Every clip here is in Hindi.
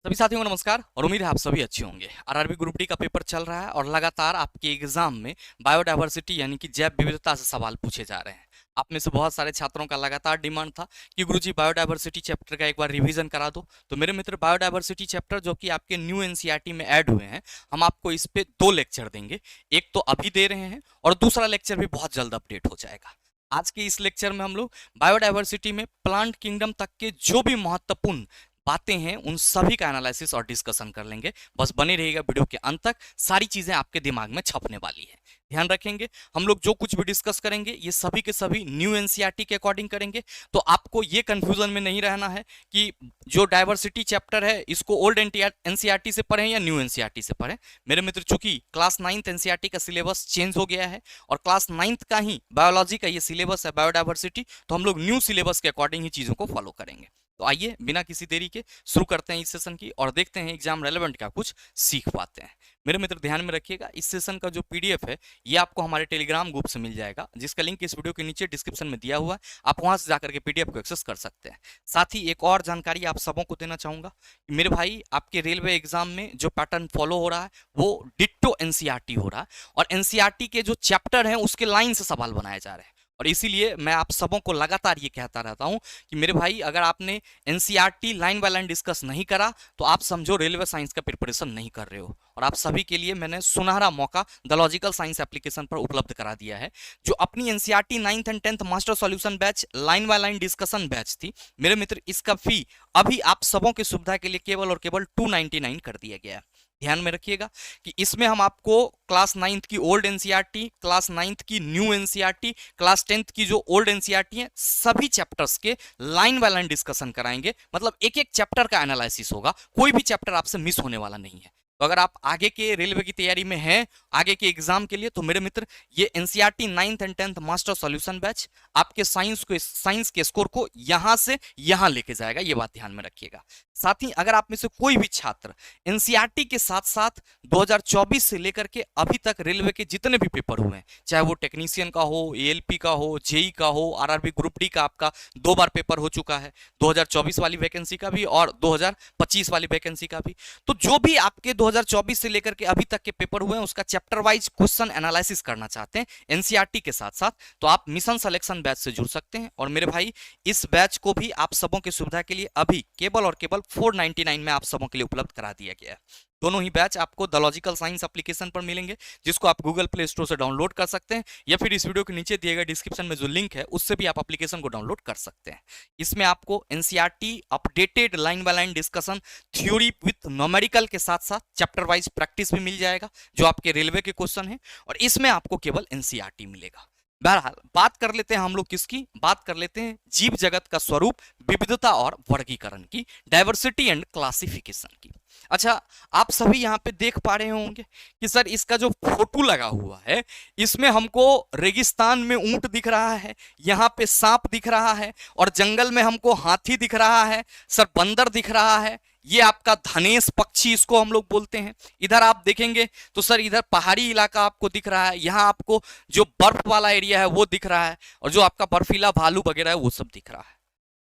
सभी साथियों को नमस्कार और उम्मीद है आप सभी अच्छे होंगे। आरआरबी ग्रुप डी का पेपर चल रहा है और लगातार आपके एग्जाम में बायोडायवर्सिटी यानी कि जैव विविधता से सवाल पूछे जा रहे हैं। आप में से बहुत सारे छात्रों का लगातार डिमांड था कि गुरुजी बायोडायवर्सिटी चैप्टर का एक बार रिवीजन करा दो। तो मेरे मित्र, बायोडायवर्सिटी चैप्टर जो कि आपके न्यू एनसीईआरटी में ऐड हुए हैं, हम आपको इस पे 2 लेक्चर देंगे। एक तो अभी दे रहे हैं और दूसरा लेक्चर भी बहुत जल्द अपडेट हो जाएगा। आज के इस लेक्चर में हम लोग बायोडायवर्सिटी में प्लांट किंगडम तक के जो भी महत्वपूर्ण बातें हैं उन सभी का एनालिसिस और डिस्कशन कर लेंगे। बस बने रहिएगा वीडियो के अंत तक, सारी चीजें आपके दिमाग में छपने वाली है। ध्यान रखेंगे, हम लोग जो कुछ भी डिस्कस करेंगे ये सभी के सभी न्यू एनसीईआरटी के अकॉर्डिंग करेंगे। तो आपको ये कंफ्यूजन में नहीं रहना है कि जो डायवर्सिटी चैप्टर है इसको ओल्ड एनसीईआरटी से पढ़ें या न्यू एनसीईआरटी से पढ़ें। मेरे मित्र, चूंकि क्लास 9th एनसीईआरटी का सिलेबस चेंज हो गया है और क्लास 9th का ही बायोलॉजी का ये सिलेबस है बायोडायवर्सिटी, तो हम लोग न्यू सिलेबस के अकॉर्डिंग ही चीजों को फॉलो करेंगे। तो आइए बिना किसी देरी के शुरू करते हैं इस सेशन की और देखते हैं एग्जाम रेलेवेंट क्या कुछ सीख पाते हैं। मेरे मित्र ध्यान में रखिएगा, इस सेशन का जो पीडीएफ है ये आपको हमारे टेलीग्राम ग्रुप से मिल जाएगा, जिसका लिंक इस वीडियो के नीचे डिस्क्रिप्शन में दिया हुआ है। आप वहां से जाकर के पीडीएफ को एक्सेस कर सकते हैं। साथ ही एक और जानकारी आप सबों को देना चाहूंगा कि मेरे भाई, आपके रेलवे एग्जाम में जो पैटर्न फॉलो हो रहा है वो डिट्टो एनसीईआरटी हो रहा है और एनसीईआरटी के जो चैप्टर हैं उसके लाइन से सवाल बनाए जा रहे हैं। और इसीलिए मैं आप सबों को लगातार ये कहता रहता हूं कि मेरे भाई, अगर आपने NCERT line by line discuss नहीं करा तो आप समझो रेलवे साइंस का प्रिपरेशन नहीं कर रहे हो। और आप सभी के लिए मैंने सुनहरा मौका द लॉजिकल साइंस एप्लीकेशन पर उपलब्ध करा दिया है। जो अपनी NCERT 9th and 10th master solution batch line by line discussion batch थी, मेरे मित्र, इसका फी अभी आप सबों की सुविधा के लिए केवल और केवल 299 कर दिया गया है। ध्यान में रखिएगा कि इसमें हम आपको क्लास 9th की ओल्ड एनसीईआरटी, क्लास 9th की न्यू एनसीईआरटी, क्लास 10th की जो ओल्ड एनसीईआरटी है, सभी चैप्टर्स के लाइन बाय लाइन डिस्कशन कराएंगे। मतलब एक एक चैप्टर का एनालिसिस होगा, कोई भी चैप्टर आपसे मिस होने वाला नहीं है। तो अगर आप आगे के रेलवे की तैयारी में हैं, आगे के एग्जाम के लिए, तो मेरे मित्र, ये NCERT 9th and 10th master solution batch आपके साइंस के स्कोर को यहां से यहां लेके जाएगा, ये बात ध्यान में रखिएगा। साथ ही अगर आप में से कोई भी छात्र एनसीईआरटी के साथ साथ 2024 से लेकर के अभी तक रेलवे के जितने भी पेपर हुए हैं, चाहे वो टेक्नीशियन का हो, एएलपी का हो, जेई का हो, आरआरबी ग्रुप डी का आपका 2 बार पेपर हो चुका है, 2024 वाली वैकेंसी का भी और 2025 वाली वैकेंसी का भी। तो जो भी आपके 2024 से लेकर के अभी तक के पेपर हुए हैं उसका चैप्टर वाइज क्वेश्चन एनालिसिस करना चाहते हैं एनसीईआरटी के साथ साथ, तो आप मिशन सिलेक्शन बैच से जुड़ सकते हैं। और मेरे भाई, इस बैच को भी आप सबों की सुविधा के लिए अभी केवल और केवल 499 में आप सबों के लिए उपलब्ध करा दिया गया है। दोनों ही बैच आपको द लॉजिकल साइंस एप्लीकेशन पर मिलेंगे, जिसको आप गूगल प्ले स्टोर से डाउनलोड कर सकते हैं या फिर इस वीडियो के नीचे दिए गए डिस्क्रिप्शन में जो लिंक है उससे भी आप एप्लीकेशन को डाउनलोड कर सकते हैं। इसमें आपको NCERT updated line by line discussion, theory with numerical के साथ साथ चैप्टर वाइज प्रैक्टिस भी मिल जाएगा जो आपके रेलवे के क्वेश्चन है, और इसमें आपको केवल एनसीईआरटी मिलेगा। बहरहाल, बात कर लेते हैं हम लोग किसकी, बात कर लेते हैं जीव जगत का स्वरूप, विविधता और वर्गीकरण की, डायवर्सिटी एंड क्लासिफिकेशन की। अच्छा, आप सभी यहाँ पे देख पा रहे होंगे कि सर इसका जो फोटो लगा हुआ है इसमें हमको रेगिस्तान में ऊंट दिख रहा है, यहाँ पे सांप दिख रहा है और जंगल में हमको हाथी दिख रहा है, सर बंदर दिख रहा है। ये आपका धनेश पक्षी इसको हम लोग बोलते हैं। इधर आप देखेंगे तो सर इधर पहाड़ी इलाका आपको दिख रहा है, यहाँ आपको जो बर्फ वाला एरिया है वो दिख रहा है और जो आपका बर्फीला भालू वगैरह है वो सब दिख रहा है।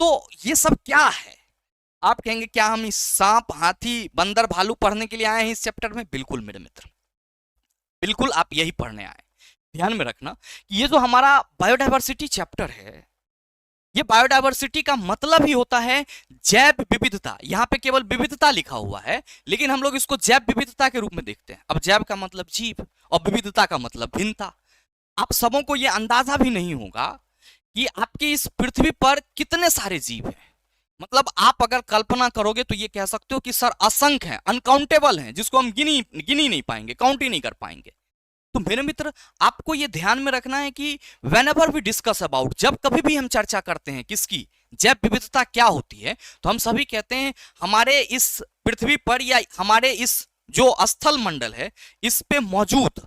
तो ये सब क्या है? आप कहेंगे क्या हम इस सांप, हाथी, बंदर, भालू पढ़ने के लिए आए हैं इस चैप्टर में? बिल्कुल मेरे मित्र, बिल्कुल आप यही पढ़ने आए। ध्यान में रखना कि ये जो हमारा बायोडायवर्सिटी चैप्टर है, ये बायोडायवर्सिटी का मतलब ही होता है जैव विविधता। यहां पे केवल विविधता लिखा हुआ है, लेकिन हम लोग इसको जैव विविधता के रूप में देखते हैं। अब जैव का मतलब जीव और विविधता का मतलब भिन्नता। आप सबों को यह अंदाजा भी नहीं होगा कि आपकी इस पृथ्वी पर कितने सारे जीव हैं। मतलब आप अगर कल्पना करोगे तो ये कह सकते हो कि सर असंख्य हैं, अनकाउंटेबल हैं, जिसको हम गिनी नहीं पाएंगे, काउंट ही नहीं कर पाएंगे। तो मेरे मित्र, आपको ये ध्यान में रखना है कि whenever we discuss about, जब कभी भी हम चर्चा करते हैं किसकी, जैव विविधता क्या होती है, तो हम सभी कहते हैं हमारे इस पृथ्वी पर या हमारे इस जो स्थल मंडल है इस पे मौजूद,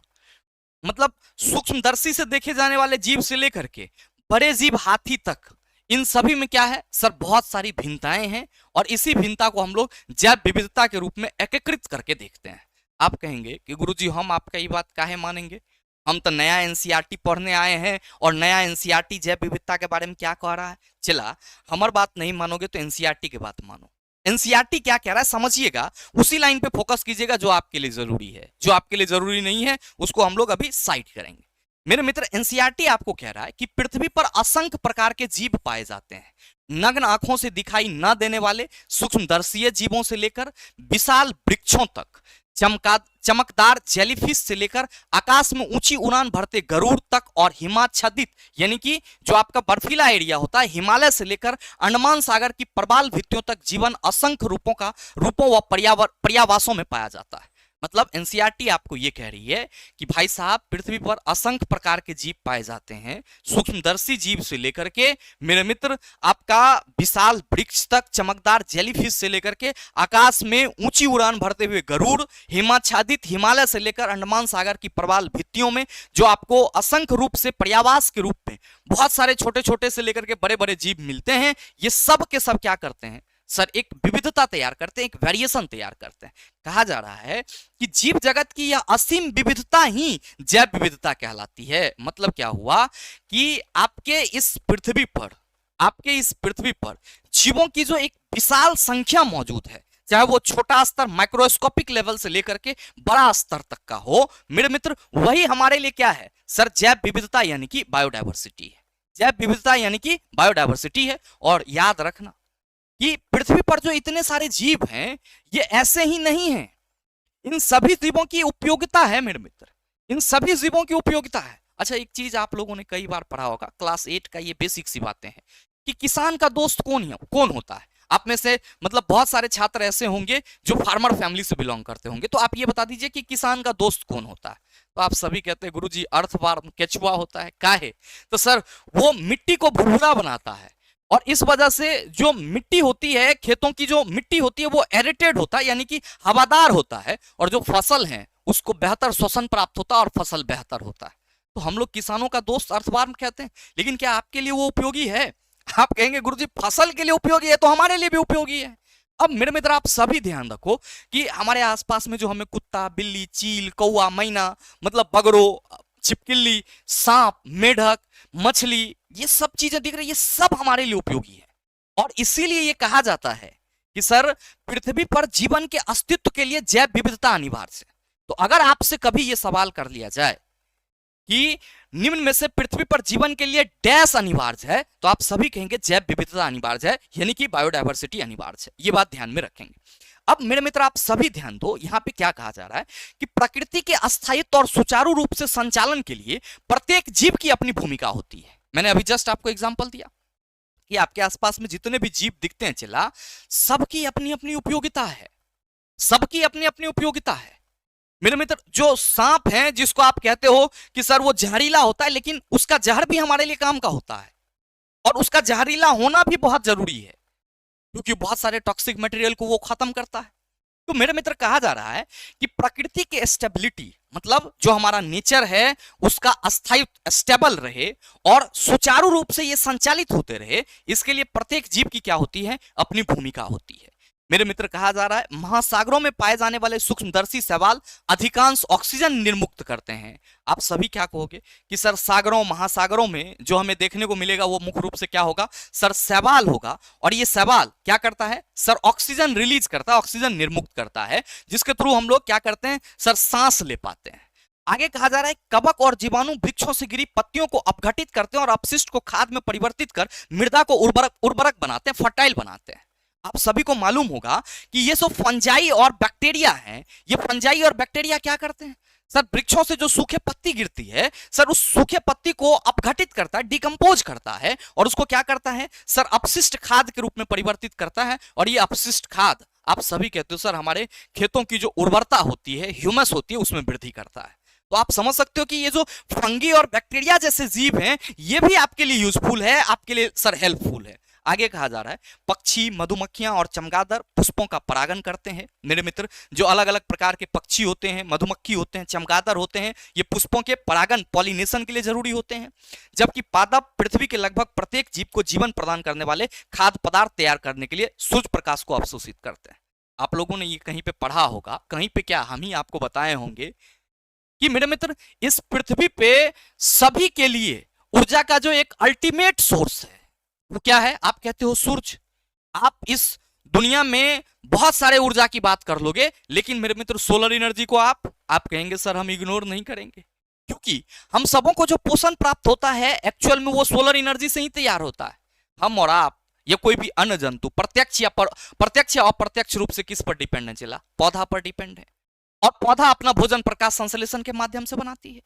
मतलब सूक्ष्मदर्शी से देखे जाने वाले जीव से लेकर के बड़े जीव हाथी तक, इन सभी में क्या है सर, बहुत सारी भिन्नताएं हैं और इसी भिन्नता को हम लोग जैव विविधता के रूप में एकीकृत करके देखते हैं। आप कहेंगे कि गुरुजी हम आपका ये बात काहे मानेंगे, हम तो नया एनसीईआरटी पढ़ने आए हैं और नया एनसीईआरटी जैव विविधता के बारे में क्या कह रहा है। चला, हमारी बात नहीं मानोगे तो एनसीईआरटी की बात मानो। एनसीईआरटी क्या कह रहा है समझिएगा, उसी लाइन पे फोकस कीजिएगा जो आपके लिए जरूरी है। जो आपके लिए जरूरी नहीं है उसको हम लोग अभी साइड करेंगे। मेरे मित्र, एनसीईआरटी आपको कह रहा है कि पृथ्वी पर असंख्य प्रकार के जीव पाए जाते हैं। नग्न आंखों से दिखाई न देने वाले सूक्ष्मदर्शीय जीवों से लेकर विशाल वृक्षों तक, चमकदार जेलीफिश से लेकर आकाश में ऊंची उड़ान भरते गरुड़ तक, और हिमाच्छादित यानी कि जो आपका बर्फीला एरिया होता है, हिमालय से लेकर अंडमान सागर की प्रबाल भित्तियों तक जीवन असंख्य रूपों व पर्यावासों में पाया जाता है। मतलब एनसीईआरटी आपको ये कह रही है कि भाई साहब, पृथ्वी पर असंख्य प्रकार के जीव पाए जाते हैं, सूक्ष्मदर्शी जीव से लेकर के मेरे मित्र आपका विशाल वृक्ष तक, चमकदार जेलीफिश से लेकर के आकाश में ऊंची उड़ान भरते हुए गरुड़, हिमाच्छादित हिमालय से लेकर अंडमान सागर की प्रबाल भित्तियों में जो आपको असंख्य रूप से पर्यावास के रूप में बहुत सारे छोटे छोटे से लेकर के बड़े बड़े जीव मिलते हैं। ये सब के सब क्या करते हैं सर, एक विविधता तैयार करते हैं, एक वेरिएशन तैयार करते हैं। कहा जा रहा है कि जीव जगत की यह असीम विविधता ही जैव विविधता कहलाती है। मतलब क्या हुआ कि आपके इस पृथ्वी पर जीवों की जो एक विशाल संख्या मौजूद है, चाहे वो छोटा स्तर माइक्रोस्कोपिक लेवल से लेकर के बड़ा स्तर तक का हो, मेरे मित्र, वही हमारे लिए क्या है सर, जैव विविधता यानी कि बायोडायवर्सिटी है। जैव विविधता यानी कि बायोडायवर्सिटी है। और याद रखना कि पृथ्वी पर जो इतने सारे जीव हैं, ये ऐसे ही नहीं हैं। इन सभी जीवों की उपयोगिता है मेरे मित्र, इन सभी जीवों की उपयोगिता है। अच्छा, एक चीज आप लोगों ने कई बार पढ़ा होगा, क्लास 8 का ये बेसिक सी बातें हैं कि किसान का दोस्त कौन होता है। आप में से मतलब बहुत सारे छात्र ऐसे होंगे जो फार्मर फैमिली से बिलोंग करते होंगे, तो आप ये बता दीजिए कि किसान का दोस्त कौन होता है। तो आप सभी कहते हैं गुरुजी अर्थवर्म, केचुआ होता है। काहे? तो सर वो मिट्टी को भुरभुरा बनाता है, और इस वजह से जो मिट्टी होती है, खेतों की जो मिट्टी होती है, वो एरेटेड होता है यानी कि हवादार होता है, और जो फसल है उसको बेहतर श्वसन प्राप्त होता है और फसल बेहतर होता है। तो हम लोग किसानों का दोस्त अर्थवर्म कहते हैं। लेकिन क्या आपके लिए वो उपयोगी है? आप कहेंगे गुरुजी फसल के लिए उपयोगी है तो हमारे लिए भी उपयोगी है। अब मेरे मित्र, आप सभी ध्यान रखो कि हमारे आसपास में जो हमें कुत्ता, बिल्ली, चील, कौवा, मैना, मतलब बगरो, छिपकली, सांप, मेढक, मछली, ये सब चीजें दिख रही है, ये सब हमारे लिए उपयोगी है। और इसीलिए ये कहा जाता है कि सर पृथ्वी पर जीवन के अस्तित्व के लिए जैव विविधता अनिवार्य है। तो अगर आपसे कभी ये सवाल कर लिया जाए कि निम्न में से पृथ्वी पर जीवन के लिए डैश अनिवार्य है, तो आप सभी कहेंगे जैव विविधता अनिवार्य है, यानी कि बायोडायवर्सिटी अनिवार्य है। ये बात ध्यान में रखेंगे। अब मेरे मित्र, आप सभी ध्यान दो, यहां पे क्या कहा जा रहा है कि प्रकृति के अस्थायित्व और सुचारू रूप से संचालन के लिए प्रत्येक जीव की अपनी भूमिका होती है। मैंने अभी जस्ट आपको एग्जांपल दिया कि आपके आसपास में जितने भी जीव दिखते हैं चिल्ला, सबकी अपनी अपनी उपयोगिता है, सबकी अपनी अपनी उपयोगिता है। मेरे मित्र, जो सांप है जिसको आप कहते हो कि सर वो जहरीला होता है, लेकिन उसका जहर भी हमारे लिए काम का होता है, और उसका जहरीला होना भी बहुत जरूरी है क्योंकि बहुत सारे टॉक्सिक मटेरियल को वो खत्म करता है। तो मेरे मित्र, कहा जा रहा है कि प्रकृति के स्टेबिलिटी, मतलब जो हमारा नेचर है उसका अस्थायित्व स्टेबल रहे और सुचारू रूप से ये संचालित होते रहे, इसके लिए प्रत्येक जीव की क्या होती है, अपनी भूमिका होती है। मेरे मित्र, कहा जा रहा है महासागरों में पाए जाने वाले सूक्ष्मदर्शी शैवाल अधिकांश ऑक्सीजन निर्मुक्त करते हैं। आप सभी क्या कहोगे कि सर सागरों महासागरों में जो हमें देखने को मिलेगा वो मुख्य रूप से क्या होगा सर, शैवाल होगा। और ये शैवाल क्या करता है सर, ऑक्सीजन रिलीज करता है, ऑक्सीजन निर्मुक्त करता है, जिसके थ्रू हम लोग क्या करते हैं सर, सांस ले पाते हैं। आगे कहा जा रहा है कवक और जीवाणु वृक्षों से गिरी पत्तियों को अपघटित करते हैं और अपशिष्ट को खाद में परिवर्तित कर मृदा को उर्वरक बनाते हैं, फर्टाइल बनाते हैं। आप सभी को मालूम होगा कि ये सब फंजाई और बैक्टीरिया हैं। ये फंजाई और बैक्टीरिया क्या करते हैं सर, वृक्षों से जो सूखे पत्ती गिरती है सर, उस सूखे पत्ती को अपघटित करता है, डिकम्पोज करता है, और उसको क्या करता है सर, अपशिष्ट खाद के रूप में परिवर्तित करता है। और ये अपशिष्ट खाद आप सभी कहते हो सर, हमारे खेतों की जो उर्वरता होती है, ह्यूमस होती है, उसमें वृद्धि करता है। तो आप समझ सकते हो कि ये जो फंगी और बैक्टीरिया जैसे जीव हैं, ये भी आपके लिए यूजफुल है, आपके लिए सर हेल्पफुल है। आगे कहा जा रहा है पक्षी, मधुमक्खियां और चमगादड़ पुष्पों का परागण करते हैं। मेरे मित्र, जो अलग अलग प्रकार के पक्षी होते हैं, मधुमक्खी होते हैं, चमगादड़ होते हैं, ये पुष्पों के परागण पॉलिनेशन के लिए जरूरी होते हैं। जबकि पादप पृथ्वी के लगभग प्रत्येक जीव को जीवन प्रदान करने वाले खाद्य पदार्थ तैयार करने के लिए सूर्य प्रकाश को अवशोषित करते हैं। आप लोगों ने ये कहीं पे पढ़ा होगा, कहीं पे क्या हम ही आपको बताए होंगे कि मेरे मित्र, इस पृथ्वी पे सभी के लिए ऊर्जा का जो एक अल्टीमेट सोर्स है वो क्या है, आप कहते हो सूरज। आप इस दुनिया में बहुत सारे ऊर्जा की बात कर लोगे, लेकिन मेरे मित्र सोलर एनर्जी को आप कहेंगे सर हम इग्नोर नहीं करेंगे, क्योंकि हम सबों को जो पोषण प्राप्त होता है एक्चुअल में वो सोलर एनर्जी से ही तैयार होता है। हम और आप या कोई भी अन्य जंतु प्रत्यक्ष या अप्रत्यक्ष रूप से किस पर डिपेंड है चला? पौधा पर डिपेंड है, और पौधा अपना भोजन प्रकाश संश्लेषण के माध्यम से बनाती है।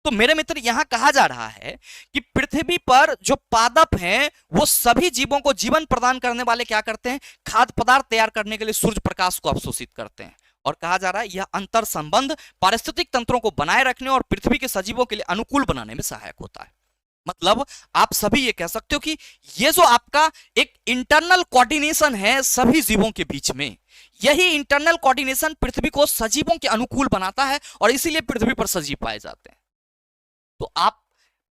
तो मेरे मित्र यहां कहा जा रहा है कि पृथ्वी पर जो पादप हैं वो सभी जीवों को जीवन प्रदान करने वाले क्या करते हैं? खाद्य पदार्थ तैयार करने के लिए सूर्य प्रकाश को अवशोषित करते हैं। और कहा जा रहा है यह अंतर संबंध पारिस्थितिक तंत्रों को बनाए रखने और पृथ्वी के सजीवों के लिए अनुकूल बनाने में सहायक होता है। मतलब आप सभी ये कह सकते हो कि ये जो आपका एक इंटरनल कोऑर्डिनेशन है सभी जीवों के बीच में, यही इंटरनल कोऑर्डिनेशन पृथ्वी को सजीवों के अनुकूल बनाता है और इसीलिए पृथ्वी पर सजीव पाए जाते हैं। तो आप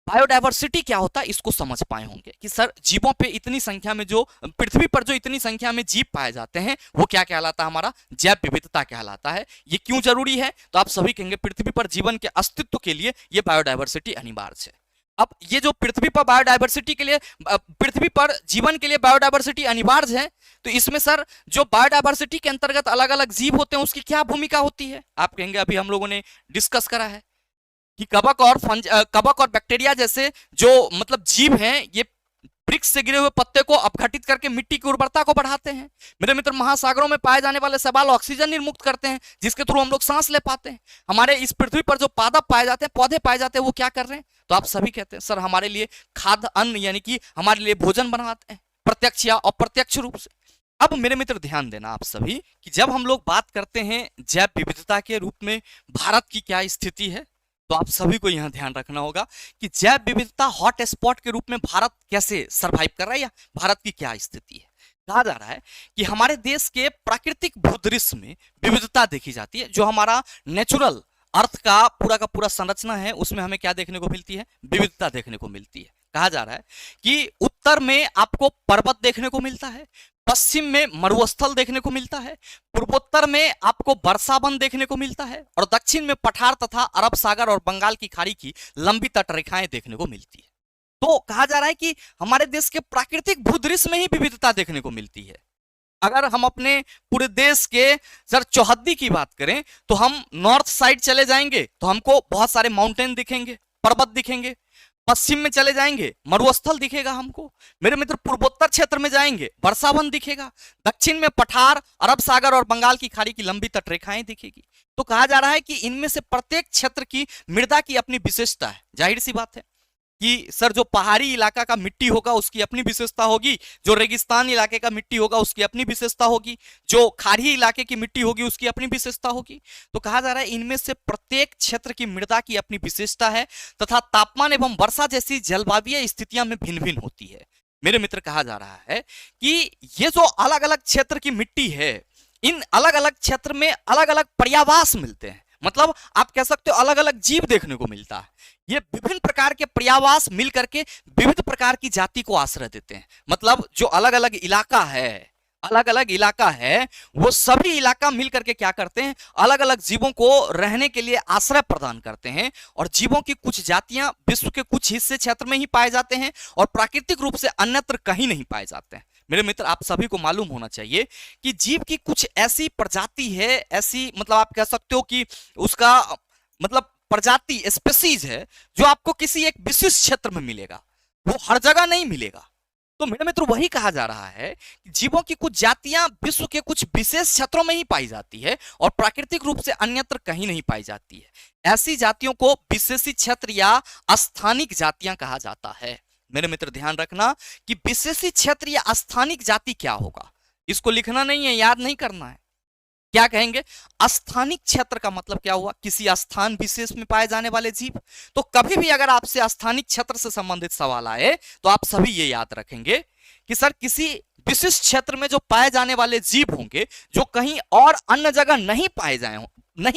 बायोडायवर्सिटी क्या होता है इसको समझ पाए होंगे कि सर जीवों पे इतनी संख्या में जो पृथ्वी पर जो इतनी संख्या में जीव पाए जाते हैं वो क्या कहलाता है? हमारा जैव विविधता कहलाता है। ये क्यों जरूरी है? तो आप सभी कहेंगे पृथ्वी पर जीवन के अस्तित्व के लिए ये बायोडायवर्सिटी अनिवार्य है। अब ये जो पृथ्वी पर बायोडायवर्सिटी के लिए, पृथ्वी पर जीवन के लिए बायोडायवर्सिटी अनिवार्य है, तो इसमें सर जो बायोडायवर्सिटी के अंतर्गत अलग अलग जीव होते हैं उसकी क्या भूमिका होती है? आप कहेंगे अभी हम लोगों ने डिस्कस करा है कि कवक और बैक्टीरिया जैसे जो मतलब जीव हैं ये वृक्ष से गिरे हुए पत्ते को अपघटित करके मिट्टी की उर्वरता को बढ़ाते हैं। मेरे मित्र महासागरों में पाए जाने वाले शैवाल ऑक्सीजन निर्मुक्त करते हैं जिसके थ्रू हम लोग सांस ले पाते हैं। हमारे इस पृथ्वी पर जो पादप पाए जाते हैं, पौधे पाए जाते हैं, वो क्या कर रहे हैं? तो आप सभी कहते हैं सर हमारे लिए खाद्य अन्न यानी कि हमारे लिए भोजन बनाते हैं प्रत्यक्ष या अप्रत्यक्ष रूप से। अब मेरे मित्र ध्यान देना आप सभी कि जब हम लोग बात करते हैं जैव विविधता के रूप में भारत की क्या स्थिति है, तो आप सभी को यहां ध्यान रखना होगा कि जैव विविधता हॉट स्पॉट के रूप में भारत कैसे सरवाइव कर रहा है या भारत की क्या स्थिति है। कहा जा रहा है कि हमारे देश के प्राकृतिक भूदृश्य में विविधता देखी जाती है। जो हमारा नेचुरल अर्थ का पूरा संरचना है उसमें हमें क्या देखने को मिलती है? विविधता देखने को मिलती है। कहा जा रहा है कि उत्तर में आपको पर्वत देखने को मिलता है, पश्चिम में मरुस्थल देखने को मिलता है, पूर्वोत्तर में आपको वर्षावन देखने को मिलता है, और दक्षिण में पठार तथा अरब सागर और बंगाल की खाड़ी की लंबी तटरेखाएं देखने को मिलती है। तो कहा जा रहा है कि हमारे देश के प्राकृतिक भूदृश्य में ही विविधता देखने को मिलती है। अगर हम अपने पूरे देश के सर चौहद्दी की बात करें तो हम नॉर्थ साइड चले जाएंगे तो हमको बहुत सारे माउंटेन दिखेंगे, पर्वत दिखेंगे। पश्चिम में चले जाएंगे मरुस्थल दिखेगा हमको। मेरे मित्र पूर्वोत्तर क्षेत्र में जाएंगे वर्षावन दिखेगा, दक्षिण में पठार, अरब सागर और बंगाल की खाड़ी की लंबी तटरेखाएं दिखेगी। तो कहा जा रहा है कि इनमें से प्रत्येक क्षेत्र की मृदा की अपनी विशेषता है। जाहिर सी बात है कि सर जो पहाड़ी इलाका का मिट्टी होगा उसकी अपनी विशेषता होगी, जो रेगिस्तान इलाके का मिट्टी होगा उसकी अपनी विशेषता होगी, जो खाड़ी इलाके की मिट्टी होगी उसकी अपनी विशेषता होगी। तो कहा जा रहा है इनमें से प्रत्येक क्षेत्र की मृदा की अपनी विशेषता है तथा तापमान एवं वर्षा जैसी जलवायु स्थितियां में भिन्न भिन्न होती है। मेरे मित्र कहा जा रहा है कि ये जो अलग अलग क्षेत्र की मिट्टी है, इन अलग अलग क्षेत्र में अलग अलग पर्यावास मिलते हैं। मतलब आप कह सकते हो अलग अलग जीव देखने को मिलता है। ये विभिन्न प्रकार के पर्यावास मिल करके विविध प्रकार की जाति को आश्रय देते हैं। मतलब जो अलग अलग इलाका है वो सभी इलाका मिल करके क्या करते हैं? अलग अलग जीवों को रहने के लिए आश्रय प्रदान करते हैं। और जीवों की कुछ जातियां विश्व के कुछ हिस्से क्षेत्र में ही पाए जाते हैं और प्राकृतिक रूप से अन्यत्र कहीं नहीं पाए जाते हैं। मेरे मित्र आप सभी को मालूम होना चाहिए कि जीव की कुछ ऐसी प्रजाति है, ऐसी मतलब आप कह सकते हो कि उसका मतलब प्रजाति स्पीसीज है जो आपको किसी एक विशिष्ट क्षेत्र में मिलेगा, वो हर जगह नहीं मिलेगा। तो मेरे मित्र वही कहा जा रहा है कि जीवों की कुछ जातियां विश्व के कुछ विशेष क्षेत्रों में ही पाई जाती है और प्राकृतिक रूप से अन्यत्र कहीं नहीं पाई जाती है। ऐसी जातियों को विशेषी क्षेत्र या स्थानिक जातियां कहा जाता है। मेरे मित्र ध्यान रखना कि विशेषी क्षेत्र या स्थानिक जाति क्या होगा, इसको लिखना नहीं है, याद नहीं करना है। क्या कहेंगे? स्थानिक क्षेत्र का मतलब क्या हुआ? किसी स्थान विशेष में पाए जाने वाले जीव। तो कभी भी अगर आपसे स्थानिक क्षेत्र से संबंधित सवाल आए तो आप सभी ये याद रखेंगे कि सर किसी विशिष्ट क्षेत्र में जो पाए जाने वाले जीव होंगे जो कहीं और अन्य जगह नहीं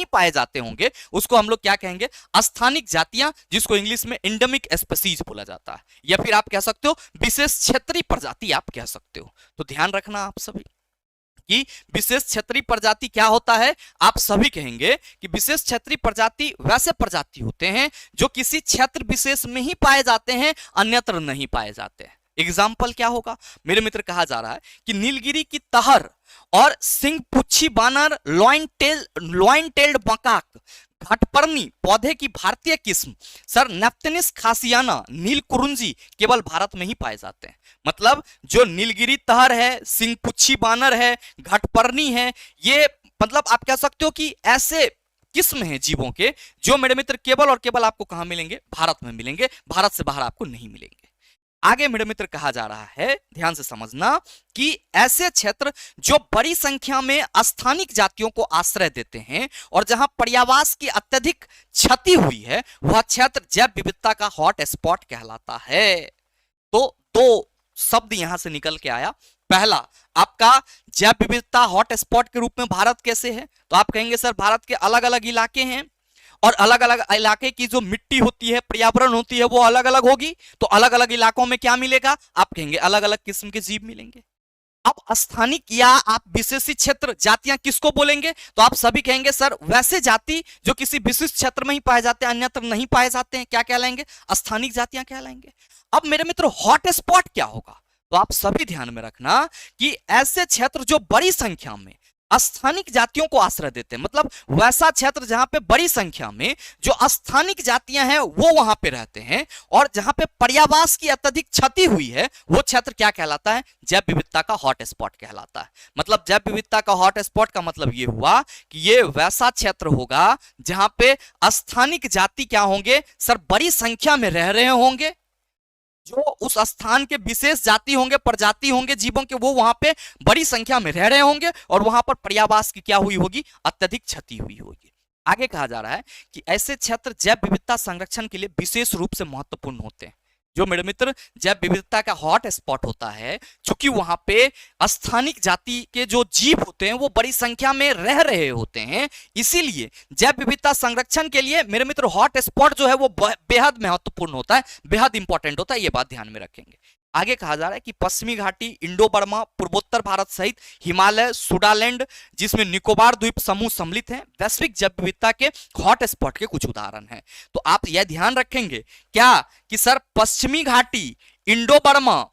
पाए जाते होंगे उसको हम लोग क्या कहेंगे? स्थानिक जातियां, जिसको इंग्लिश में एंडेमिक स्पीसीज बोला जाता है, या फिर आप कह सकते हो विशेष क्षेत्रीय प्रजाति आप कह सकते हो। तो ध्यान रखना आप सभी कि विशेष क्षेत्रीय प्रजाति क्या होता है। आप सभी कहेंगे कि विशेष क्षेत्रीय प्रजाति वैसे प्रजाति होते हैं जो किसी क्षेत्र विशेष में ही पाए जाते हैं, अन्यत्र नहीं पाए जाते हैं। एग्जाम्पल क्या होगा मेरे मित्र? कहा जा रहा है कि नीलगिरी की तहर और सिंगपुच्छी बानर, लॉइन टेल्ड मकाक, घटपर्णी पौधे की भारतीय किस्म सर नेप्थेनिस खासियाना, नील कुरुंजी केवल भारत में ही पाए जाते हैं। मतलब जो नीलगिरी तहर है, सिंगपुच्छी बानर है, घटपर्णी है, ये मतलब आप कह सकते हो कि ऐसे किस्म हैं जीवों के जो मेरे मित्र केवल और केवल आपको कहां मिलेंगे? भारत में मिलेंगे, भारत से बाहर आपको नहीं मिलेंगे। आगे मेरे मित्र कहा जा रहा है, ध्यान से समझना, कि ऐसे क्षेत्र जो बड़ी संख्या में स्थानिक जातियों को आश्रय देते हैं और जहां पर्यावास की अत्यधिक क्षति हुई है, वह क्षेत्र जैव विविधता का हॉट स्पॉट कहलाता है। तो दो शब्द यहां से निकल के आया। पहला आपका जैव विविधता हॉट स्पॉट के रूप में भारत कैसे है? तो आप कहेंगे सर भारत के अलग अलग इलाके हैं और अलग अलग इलाके की जो मिट्टी होती है, पर्यावरण होती है, वो अलग अलग होगी। तो अलग अलग इलाकों में क्या मिलेगा? आप कहेंगे अलग अलग किस्म के जीव मिलेंगे। अब स्थानिक या आप विशेषित क्षेत्र जातियां किसको बोलेंगे? तो आप सभी कहेंगे सर वैसे जाति जो किसी विशिष्ट क्षेत्र में ही पाए जाते हैं, अन्यत्र नहीं पाए जाते हैं, क्या कहलाएंगे? स्थानिक जातियां कहलाएंगे। अब मेरे मित्र हॉट स्पॉट क्या होगा? तो आप सभी ध्यान में रखना कि ऐसे क्षेत्र जो बड़ी संख्या में स्थानिक जातियों को आश्रय देते हैं, मतलब वैसा क्षेत्र जहां पे बड़ी संख्या में जो स्थानिक जातियां हैं वो वहां पे रहते हैं और जहां पे पर्यावास की अत्यधिक क्षति हुई है, वो क्षेत्र क्या कहलाता है? जैव विविधता का हॉट स्पॉट कहलाता है। मतलब जैव विविधता का हॉट स्पॉट का मतलब ये हुआ कि ये वैसा क्षेत्र होगा जहां पे स्थानिक जाति क्या होंगे? सर बड़ी संख्या में रह रहे होंगे, जो उस स्थान के विशेष जाति होंगे, प्रजाति होंगे जीवों के, वो वहां पे बड़ी संख्या में रह रहे होंगे और वहां पर पर्यावास की क्या हुई होगी? अत्यधिक क्षति हुई होगी। आगे कहा जा रहा है कि ऐसे क्षेत्र जैव विविधता संरक्षण के लिए विशेष रूप से महत्वपूर्ण होते हैं। जो मेरे मित्र जैव विविधता का हॉट स्पॉट होता है, क्योंकि वहां पे स्थानिक जाति के जो जीव होते हैं वो बड़ी संख्या में रह रहे होते हैं, इसीलिए जैव विविधता संरक्षण के लिए मेरे मित्र हॉट स्पॉट जो है वो बेहद महत्वपूर्ण होता है, बेहद इंपॉर्टेंट होता है। ये बात ध्यान में रखेंगे। आगे कहा जा रहा है कि पश्चिमी घाटी, इंडो बर्मा, पूर्वोत्तर भारत सहित हिमालय, सुडालैंड जिसमें निकोबार द्वीप समूह सम्मिलित हैं, वैश्विक जैव विविधता के हॉट स्पॉट के कुछ उदाहरण हैं। तो आप यह ध्यान रखेंगे क्या कि सर पश्चिमी घाटी, इंडो बर्मा,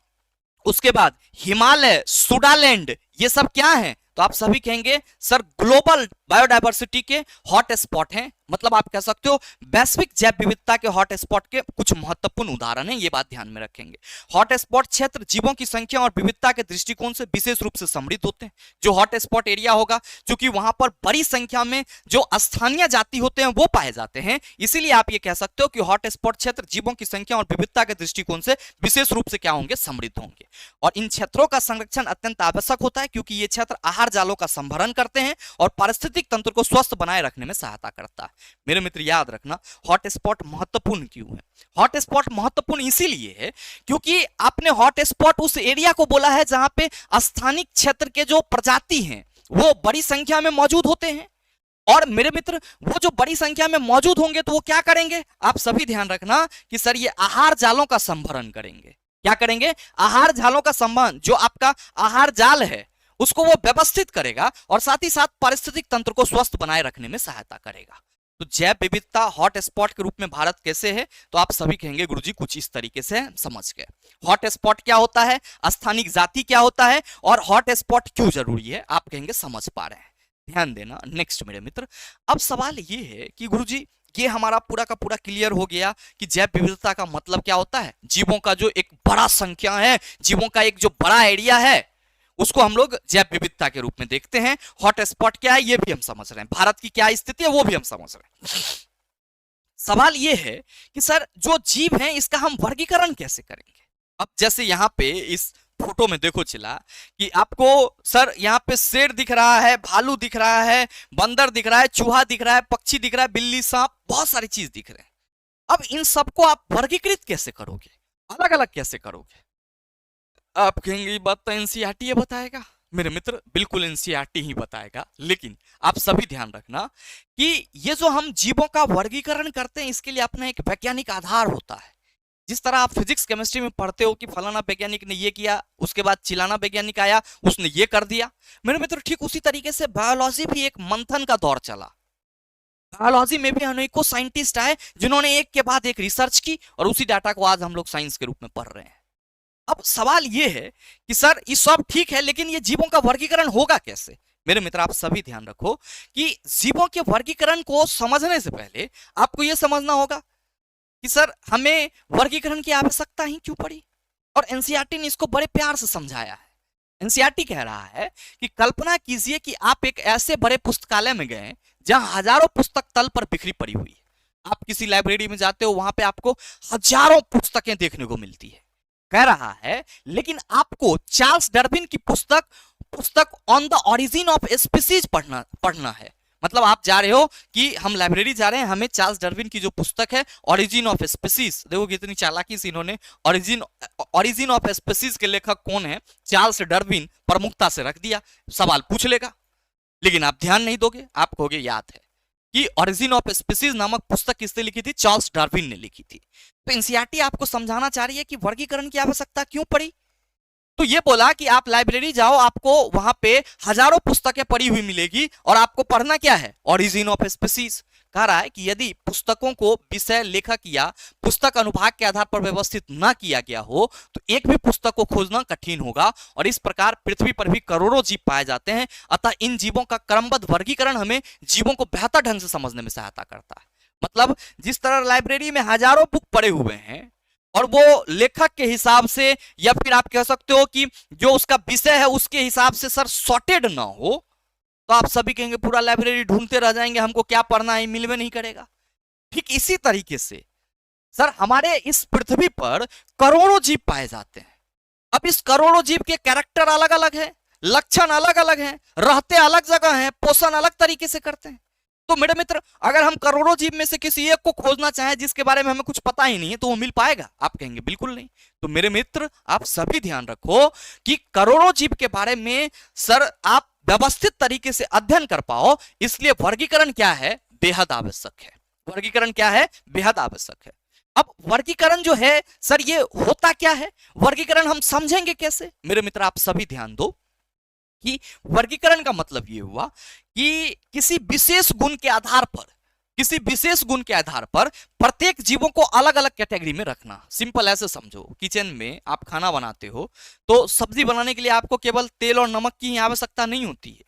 उसके बाद हिमालय, सुडालैंड, ये सब क्या है? तो आप सभी कहेंगे सर ग्लोबल बायोडायवर्सिटी के हॉट स्पॉट हैं। मतलब आप कह सकते हो वैश्विक जैव विविधता के हॉट स्पॉट के कुछ महत्वपूर्ण उदाहरण हैं। ये बात ध्यान में रखेंगे। हॉट स्पॉट क्षेत्र जीवों की संख्या और विविधता के दृष्टिकोण से विशेष रूप से समृद्ध होते हैं। जो हॉट स्पॉट एरिया होगा, क्योंकि वहां पर बड़ी संख्या में जो स्थानीय जाति होते हैं वो पाए जाते हैं, इसीलिए आप ये कह सकते हो कि हॉट स्पॉट क्षेत्र जीवों की संख्या और विविधता के दृष्टिकोण से विशेष रूप से क्या होंगे? समृद्ध होंगे। और इन क्षेत्रों का संरक्षण अत्यंत आवश्यक होता है, क्योंकि ये क्षेत्र आहार जालों का संभरण करते हैं और पारिस्थितिक तंत्र को स्वस्थ बनाए रखने में सहायता करता है। मेरे मित्र याद रखना हॉट स्पॉट महत्वपूर्ण क्यों है? हॉट स्पॉट महत्वपूर्ण इसीलिए है क्योंकि आपने हॉट स्पॉट उस एरिया को बोला है जहां पे स्थानिक क्षेत्र के जो प्रजाति हैं वो बड़ी संख्या में मौजूद होते हैं। और मेरे मित्र वो जो बड़ी संख्या में मौजूद होंगे तो वो क्या करेंगे? आप सभी ध्यान रखना कि सर ये आहार जालों का संभरण करेंगे। क्या करेंगे? आहार जालों का संभरण, जो आपका आहार जाल है उसको वो व्यवस्थित करेगा और साथ ही साथ पारिस्थितिक तंत्र को स्वस्थ बनाए रखने में सहायता करेगा। तो जैव विविधता हॉट स्पॉट के रूप में भारत कैसे है? तो आप सभी कहेंगे गुरुजी कुछ इस तरीके से समझ गए। हॉट स्पॉट क्या होता है, स्थानिक जाति क्या होता है और हॉट स्पॉट क्यों जरूरी है, आप कहेंगे समझ पा रहे हैं। ध्यान देना। नेक्स्ट मेरे मित्र, अब सवाल ये है कि गुरुजी ये हमारा पूरा का पूरा क्लियर हो गया कि जैव विविधता का मतलब क्या होता है। जीवों का जो एक बड़ा संख्या है, जीवों का एक जो बड़ा एरिया है, उसको हम लोग जैव विविधता के रूप में देखते हैं। हॉट स्पॉट क्या है ये भी हम समझ रहे हैं, भारत की क्या स्थिति है वो भी हम समझ रहे हैं। सवाल ये है कि सर जो जीव है इसका हम वर्गीकरण कैसे करेंगे? अब जैसे यहां पे इस फोटो में देखो चिल्ला कि आपको सर यहाँ पे शेर दिख रहा है, भालू दिख रहा है, बंदर दिख रहा है, चूहा दिख रहा है, पक्षी दिख रहा है, बिल्ली, सांप, बहुत सारी चीज दिख रहे हैं। अब इन सबको आप वर्गीकृत कैसे करोगे, अलग अलग कैसे करोगे? आप कहेंगे ये बात तो एनसीईआरटी बताएगा। मेरे मित्र बिल्कुल एनसीईआरटी ही बताएगा, लेकिन आप सभी ध्यान रखना कि ये जो हम जीवों का वर्गीकरण करते हैं इसके लिए अपना एक वैज्ञानिक आधार होता है। जिस तरह आप फिजिक्स केमिस्ट्री में पढ़ते हो कि फलाना वैज्ञानिक ने ये किया, उसके बाद चिलाना वैज्ञानिक आया, उसने ये कर दिया। मेरे मित्र ठीक उसी तरीके से बायोलॉजी भी एक मंथन का दौर चला। बायोलॉजी में भी अनेकों साइंटिस्ट आए जिन्होंने एक के बाद एक रिसर्च की और उसी डाटा को आज हम लोग साइंस के रूप में पढ़ रहे हैं। अब सवाल ये है कि सर ये सब ठीक है, लेकिन ये जीवों का वर्गीकरण होगा कैसे? मेरे मित्र आप सभी ध्यान रखो कि जीवों के वर्गीकरण को समझने से पहले आपको यह समझना होगा कि सर हमें वर्गीकरण की आवश्यकता ही क्यों पड़ी। और एनसीईआरटी ने इसको बड़े प्यार से समझाया है। एनसीईआरटी कह रहा है कि कल्पना कीजिए कि आप एक ऐसे बड़े पुस्तकालय में गए जहां हजारों पुस्तक तल पर बिखरी पड़ी हुई है। आप किसी लाइब्रेरी में जाते हो, वहां पे आपको हजारों पुस्तकें देखने को मिलती है। कह रहा है लेकिन आपको चार्ल्स डार्विन की पुस्तक पुस्तक on the origin of species पढ़ना है। मतलब आप जा रहे हो कि हम लाइब्रेरी जा रहे हैं, हमें चार्ल्स डार्विन की जो पुस्तक है ओरिजिन ऑफ स्पीसीज, देखो कितनी चालाकी से इन्होंने ओरिजिन ऑफ स्पीसीज के लेखक कौन है, चार्ल्स डार्विन, प्रमुखता से रख दिया। सवाल पूछ लेगा लेकिन आप ध्यान नहीं दोगे, आप कहोगे याद है कि ओरिजिन ऑफ स्पीसीज नामक पुस्तक किसने लिखी थी, चार्ल्स डार्विन ने लिखी थी। तो एनसीईआरटी आपको समझाना चाह रही है कि वर्गीकरण की आवश्यकता क्यों पड़ी। तो ये बोला कि आप लाइब्रेरी जाओ, आपको वहां पे हजारों पुस्तकें पड़ी हुई मिलेगी और आपको पढ़ना क्या है, ओरिजिन ऑफ स्पीसीज। कह रहा है कि यदि पुस्तकों को विषय, लेखक या पुस्तक अनुभाग के आधार पर व्यवस्थित ना किया गया हो तो एक भी पुस्तक को खोजना कठिन होगा। और इस प्रकार पृथ्वी पर भी करोड़ों जीव पाए जाते हैं, अतः इन जीवों का क्रमबद्ध वर्गीकरण हमें जीवों को बेहतर ढंग से समझने में सहायता करता है। मतलब जिस तरह लाइब्रेरी में हजारों बुक पड़े हुए हैं और वो लेखक के हिसाब से या फिर आप कह सकते हो कि जो उसका विषय है उसके हिसाब से सर सॉर्टेड ना हो, तो आप सभी कहेंगे पूरा लाइब्रेरी ढूंढते रह जाएंगे, हमको क्या पढ़ना है मिल में नहीं करेगा। ठीक इसी तरीके से सर हमारे इस पृथ्वी पर करोड़ों जीव पाए जाते हैं। अब इस करोड़ों जीव के कैरेक्टर अलग अलग है, लक्षण अलग अलग हैं, रहते अलग जगह हैं, पोषण अलग तरीके से करते हैं। तो मेरे मित्र अगर हम करोड़ों जीव में से किसी एक को खोजना चाहें जिसके बारे में हमें कुछ पता ही नहीं है, तो वो मिल पाएगा? आप कहेंगे बिल्कुल नहीं। तो मेरे मित्र आप सभी ध्यान रखो कि करोड़ों जीव के बारे में सर आप व्यवस्थित तरीके से अध्ययन कर पाओ, इसलिए वर्गीकरण क्या है, बेहद आवश्यक है। वर्गीकरण क्या है, बेहद आवश्यक है। अब वर्गीकरण जो है सर ये होता क्या है, वर्गीकरण हम समझेंगे कैसे? मेरे मित्र आप सभी ध्यान दो कि वर्गीकरण का मतलब ये हुआ कि किसी विशेष गुण के आधार पर, किसी विशेष गुण के आधार पर प्रत्येक जीवों को अलग अलग कैटेगरी में रखना। सिंपल ऐसे समझो, किचन में आप खाना बनाते हो तो सब्जी बनाने के लिए आपको केवल तेल और नमक की आवश्यकता नहीं होती है,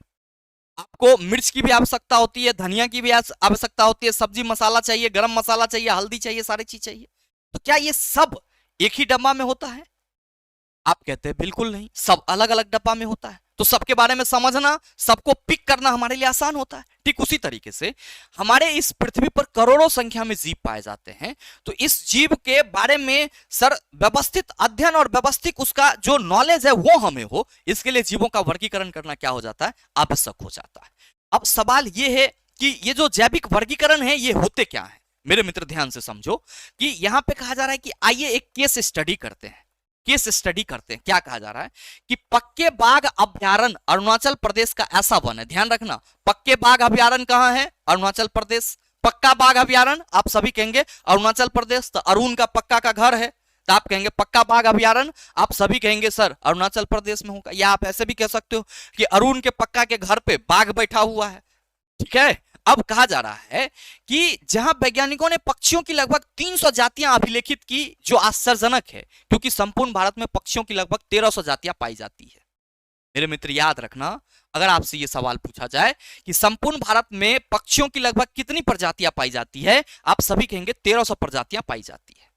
आपको मिर्च की भी आवश्यकता होती है, धनिया की भी आवश्यकता होती है, सब्जी मसाला चाहिए, गरम मसाला चाहिए, हल्दी चाहिए, सारी चीज चाहिए। तो क्या ये सब एक ही डब्बा में होता है? आप कहते हैं बिल्कुल नहीं, सब अलग अलग डब्बा में होता है। तो सबके बारे में समझना, सबको पिक करना हमारे लिए आसान होता है। ठीक उसी तरीके से हमारे इस पृथ्वी पर करोड़ों संख्या में जीव पाए जाते हैं, तो इस जीव के बारे में सर व्यवस्थित अध्ययन और व्यवस्थित उसका जो नॉलेज है वो हमें हो, इसके लिए जीवों का वर्गीकरण करना क्या हो जाता है, आवश्यक हो जाता है। अब सवाल ये है कि ये जो जैविक वर्गीकरण है ये होते क्या है? मेरे मित्र ध्यान से समझो कि यहां पे कहा जा रहा है कि आइए एक केस स्टडी करते हैं। केस स्टडी करते हैं। क्या कहा जा रहा है कि पक्के बाघ अभ्यारण्य अरुणाचल प्रदेश का ऐसा वन है, ध्यान रखना, पक्के बाघ अभ्यारण्य कहां है, अरुणाचल प्रदेश। पक्का बाघ अभ्यारण्य आप सभी कहेंगे अरुणाचल प्रदेश, तो अरुण का पक्का का घर है, तो आप कहेंगे पक्का बाघ अभ्यारण्य, आप सभी कहेंगे सर अरुणाचल प्रदेश में होगा। या आप ऐसे भी कह सकते हो कि अरुण के पक्का के घर पे बाघ बैठा हुआ है। ठीक है, अब कहा जा रहा है कि जहां वैज्ञानिकों ने पक्षियों की लगभग 300 जातियां अभिलेखित की, जो आश्चर्यजनक है क्योंकि संपूर्ण भारत में पक्षियों की लगभग 1300 जातियां पाई जाती है। मेरे मित्र याद रखना, अगर आपसे यह सवाल पूछा जाए कि संपूर्ण भारत में पक्षियों की लगभग कितनी प्रजातियां पाई जाती है, आप सभी कहेंगे 1300 प्रजातियां पाई जाती है।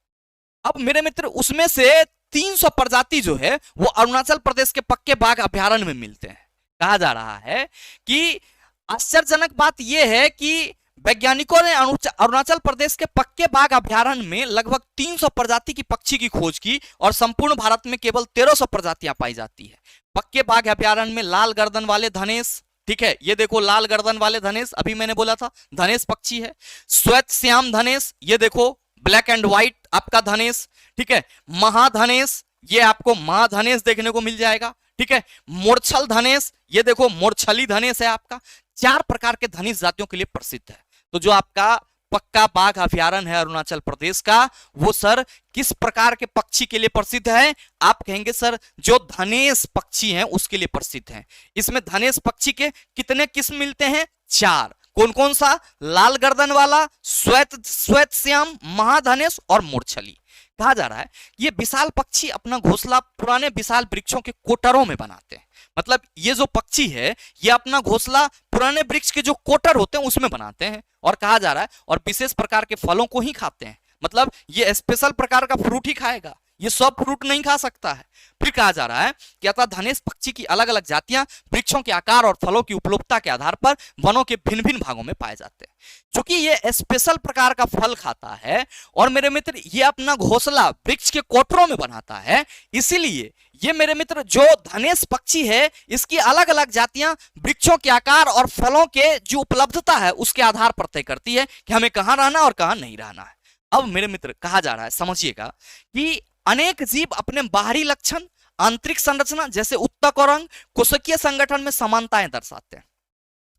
अब मेरे मित्र उसमें से 300 प्रजाति जो है वो अरुणाचल प्रदेश के पक्के बाघ अभ्यारण्य में मिलते हैं। कहा जा रहा है कि आश्चर्यजनक बात यह है कि वैज्ञानिकों ने अरुणाचल प्रदेश के पक्के बाघ अभ्यारण्य में लगभग 300 प्रजाति की पक्षी की खोज की और संपूर्ण भारत में केवल 1300 प्रजातियां पाई जाती है। पक्के बाघ अभ्यारण्य में लाल गर्दन वाले धनेश, ठीक है, ये देखो लाल गर्दन वाले धनेश, अभी मैंने बोला था धनेश पक्षी है। श्वेत श्याम धनेश, ये देखो ब्लैक एंड व्हाइट आपका धनेश, ठीक है। महाधनेश, ये आपको महाधनेश देखने को मिल जाएगा, ठीक है। मोरछल धनेश, ये देखो मोरछली धनेश है आपका। 4 प्रकार के धनेश जातियों के लिए प्रसिद्ध है। तो जो आपका पक्का बाघ अभ्यारण्य है अरुणाचल प्रदेश का, वो सर किस प्रकार के पक्षी के लिए प्रसिद्ध है? आप कहेंगे सर जो धनेश पक्षी हैं उसके लिए प्रसिद्ध है। इसमें धनेश पक्षी के कितने किस्म मिलते हैं? 4। कौन कौन सा? लाल गर्दन वाला, श्वेत श्याम, महाधनेश और मोरछली। कहा जा रहा है कि ये विशाल पक्षी अपना घोंसला पुराने विशाल वृक्षों के कोटरों में बनाते हैं। मतलब ये जो पक्षी है ये अपना घोंसला पुराने वृक्ष के जो कोटर होते हैं उसमें बनाते हैं, और कहा जा रहा है और विशेष प्रकार के फलों को ही खाते हैं। मतलब ये स्पेशल प्रकार का फ्रूट ही खाएगा, ये सब फ्रूट नहीं खा सकता है। फिर कहा जा रहा है कि अतः धनेश पक्षी की अलग अलग जातियां वृक्षों के आकार और फलों की उपलब्धता के आधार पर वनों के भिन्न भिन्न भागों में पाए जाते हैं। क्योंकि ये स्पेशल प्रकार का फल खाता है और मेरे मित्र ये अपना घोंसला वृक्ष के कोटरों में बनाता है, इसीलिए ये मेरे मित्र जो धनेश पक्षी है इसकी अलग अलग जातियां वृक्षों के आकार और फलों के जो उपलब्धता है उसके आधार पर तय करती है कि हमें कहां रहना और कहां नहीं रहना है। अब मेरे मित्र कहा जा रहा है, समझिएगा कि अनेक जीव अपने बाहरी लक्षण, आंतरिक संरचना जैसे उत्तक और अंग, कोशिकीय संगठन में समानताएं दर्शाते हैं।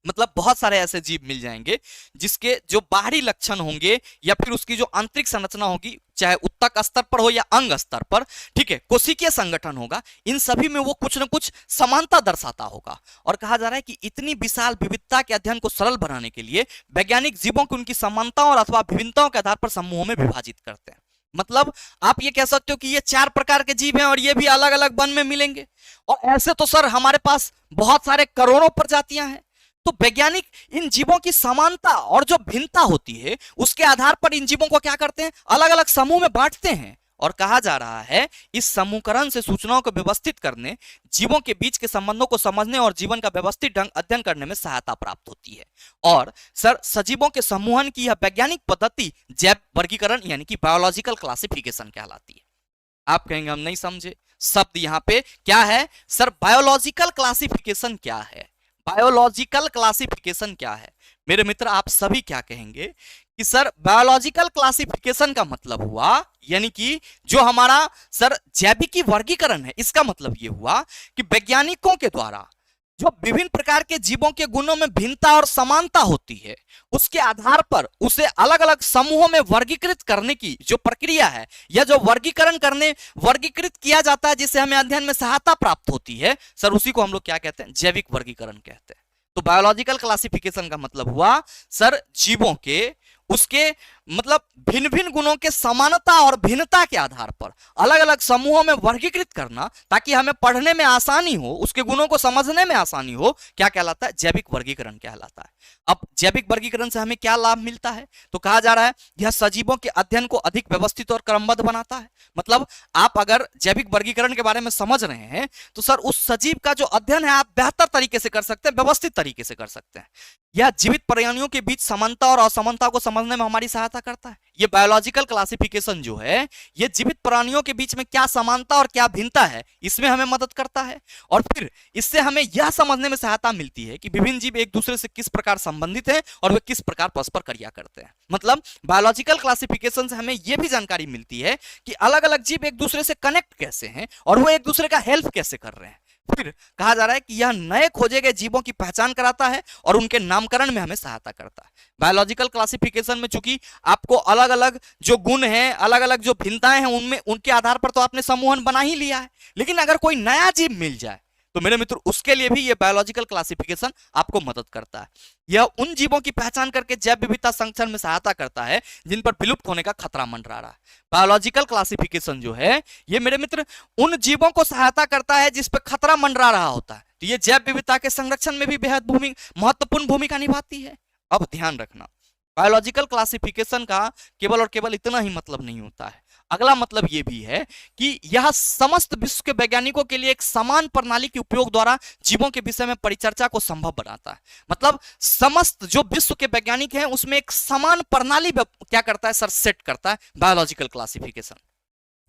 मतलब बहुत सारे ऐसे जीव मिल जाएंगे जिसके जो बाहरी लक्षण होंगे या फिर उसकी जो आंतरिक संरचना होगी, चाहे उत्तक स्तर पर हो या अंग स्तर पर, ठीक है, कोशिकीय संगठन होगा, इन सभी में वो कुछ न कुछ समानता दर्शाता होगा। और कहा जा रहा है कि इतनी विशाल विविधता के अध्ययन को सरल बनाने के लिए वैज्ञानिक जीवों को उनकी समानताओं और अथवा विभिन्नताओं के आधार पर समूहों में विभाजित करते हैं। मतलब आप ये कह सकते हो कि ये 4 प्रकार के जीव हैं और ये भी अलग अलग वन में मिलेंगे, और ऐसे तो सर हमारे पास बहुत सारे करोड़ों प्रजातियां हैं। तो वैज्ञानिक इन जीवों की समानता और जो भिन्नता होती है उसके आधार पर इन जीवों को क्या करते हैं, अलग अलग समूह में बांटते हैं। और कहा जा रहा है इस समूहकरण से सूचनाओं को व्यवस्थित करने, जीवों के बीच के संबंधों को समझने और जीवन का व्यवस्थित ढंग अध्ययन करने में सहायता प्राप्त होती है। और सर सजीवों के समूहन की यह वैज्ञानिक पद्धति जैव वर्गीकरण यानी कि बायोलॉजिकल क्लासिफिकेशन कहलाती है। आप कहेंगे हम नहीं समझे, शब्द यहाँ पे क्या है सर, बायोलॉजिकल क्लासिफिकेशन क्या है, बायोलॉजिकल क्लासिफिकेशन क्या है। मेरे मित्र आप सभी क्या कहेंगे कि सर बायोलॉजिकल क्लासिफिकेशन का मतलब हुआ यानी कि जो हमारा सर जैविकी वर्गीकरण है, इसका मतलब ये हुआ कि वैज्ञानिकों के द्वारा जो विभिन्न प्रकार के जीवों के गुणों में भिन्नता और समानता होती है उसके आधार पर उसे अलग अलग समूहों में वर्गीकृत करने की जो प्रक्रिया है या जो वर्गीकृत किया जाता है जिससे हमें अध्ययन में सहायता प्राप्त होती है, सर उसी को हम लोग क्या कहते हैं, जैविक वर्गीकरण कहते हैं। तो बायोलॉजिकल क्लासिफिकेशन का मतलब हुआ सर जीवों के उसके मतलब भिन्न भिन्न गुणों के समानता और भिन्नता के आधार पर अलग अलग समूहों में वर्गीकृत करना ताकि हमें पढ़ने में आसानी हो, उसके गुणों को समझने में आसानी हो, क्या कहलाता है, जैविक वर्गीकरण कहलाता है। अब जैविक वर्गीकरण से हमें क्या लाभ मिलता है, तो कहा जा रहा है यह सजीवों के अध्ययन को अधिक व्यवस्थित और क्रमबद्ध बनाता है। मतलब आप अगर जैविक वर्गीकरण के बारे में समझ रहे हैं तो सर उस सजीव का जो अध्ययन है आप बेहतर तरीके से कर सकते हैं, व्यवस्थित तरीके से कर सकते हैं। यह जीवित प्राणियों के बीच समानता और असमानता को समझने में हमारी सहायता करता है। ये बायोलॉजिकल क्लासिफिकेशन जो है ये जीवित प्राणियों के बीच में क्या समानता और क्या भिन्नता है इसमें हमें मदद करता है, और फिर इससे हमें यह समझने में सहायता मिलती है कि विभिन्न जीव एक दूसरे से किस प्रकार संबंधित हैं और वे किस प्रकार परस्पर क्रिया करते हैं। मतलब बायोलॉजिकल क्लासिफिकेशन से हमें यह भी जानकारी मिलती है कि अलग अलग जीव एक दूसरे से कनेक्ट कैसे हैं और वो एक दूसरे का हेल्प कैसे कर रहे हैं। फिर कहा जा रहा है कि यह नए खोजे गए जीवों की पहचान कराता है और उनके नामकरण में हमें सहायता करता है। बायोलॉजिकल क्लासिफिकेशन में चूंकि आपको अलग अलग जो गुण हैं, अलग अलग जो भिन्नताएं हैं, उनमें उनके आधार पर तो आपने समूहन बना ही लिया है, लेकिन अगर कोई नया जीव मिल जाए तो मेरे मित्र उसके लिए भी यह बायोलॉजिकल क्लासिफिकेशन आपको मदद करता है। यह उन जीवों की पहचान करके जैव विविधता संरक्षण में सहायता करता है जिन पर विलुप्त होने का खतरा मंडरा रहा है। बायोलॉजिकल क्लासिफिकेशन जो है ये मेरे मित्र उन जीवों को सहायता करता है जिस पर खतरा मंडरा रहा होता है, तो ये जैव विविधता के संरक्षण में भी बेहद महत्वपूर्ण भूमिका निभाती है। अब ध्यान रखना, बायोलॉजिकल क्लासिफिकेशन का केवल और केवल इतना ही मतलब नहीं होता है, अगला मतलब यह भी है कि यह समस्त विश्व के वैज्ञानिकों के लिए एक समान प्रणाली के उपयोग द्वारा जीवों के विषय में परिचर्चा को संभव बनाता है। मतलब समस्त जो विश्व के वैज्ञानिक हैं उसमें एक समान प्रणाली क्या करता है सर, सेट करता है बायोलॉजिकल क्लासिफिकेशन।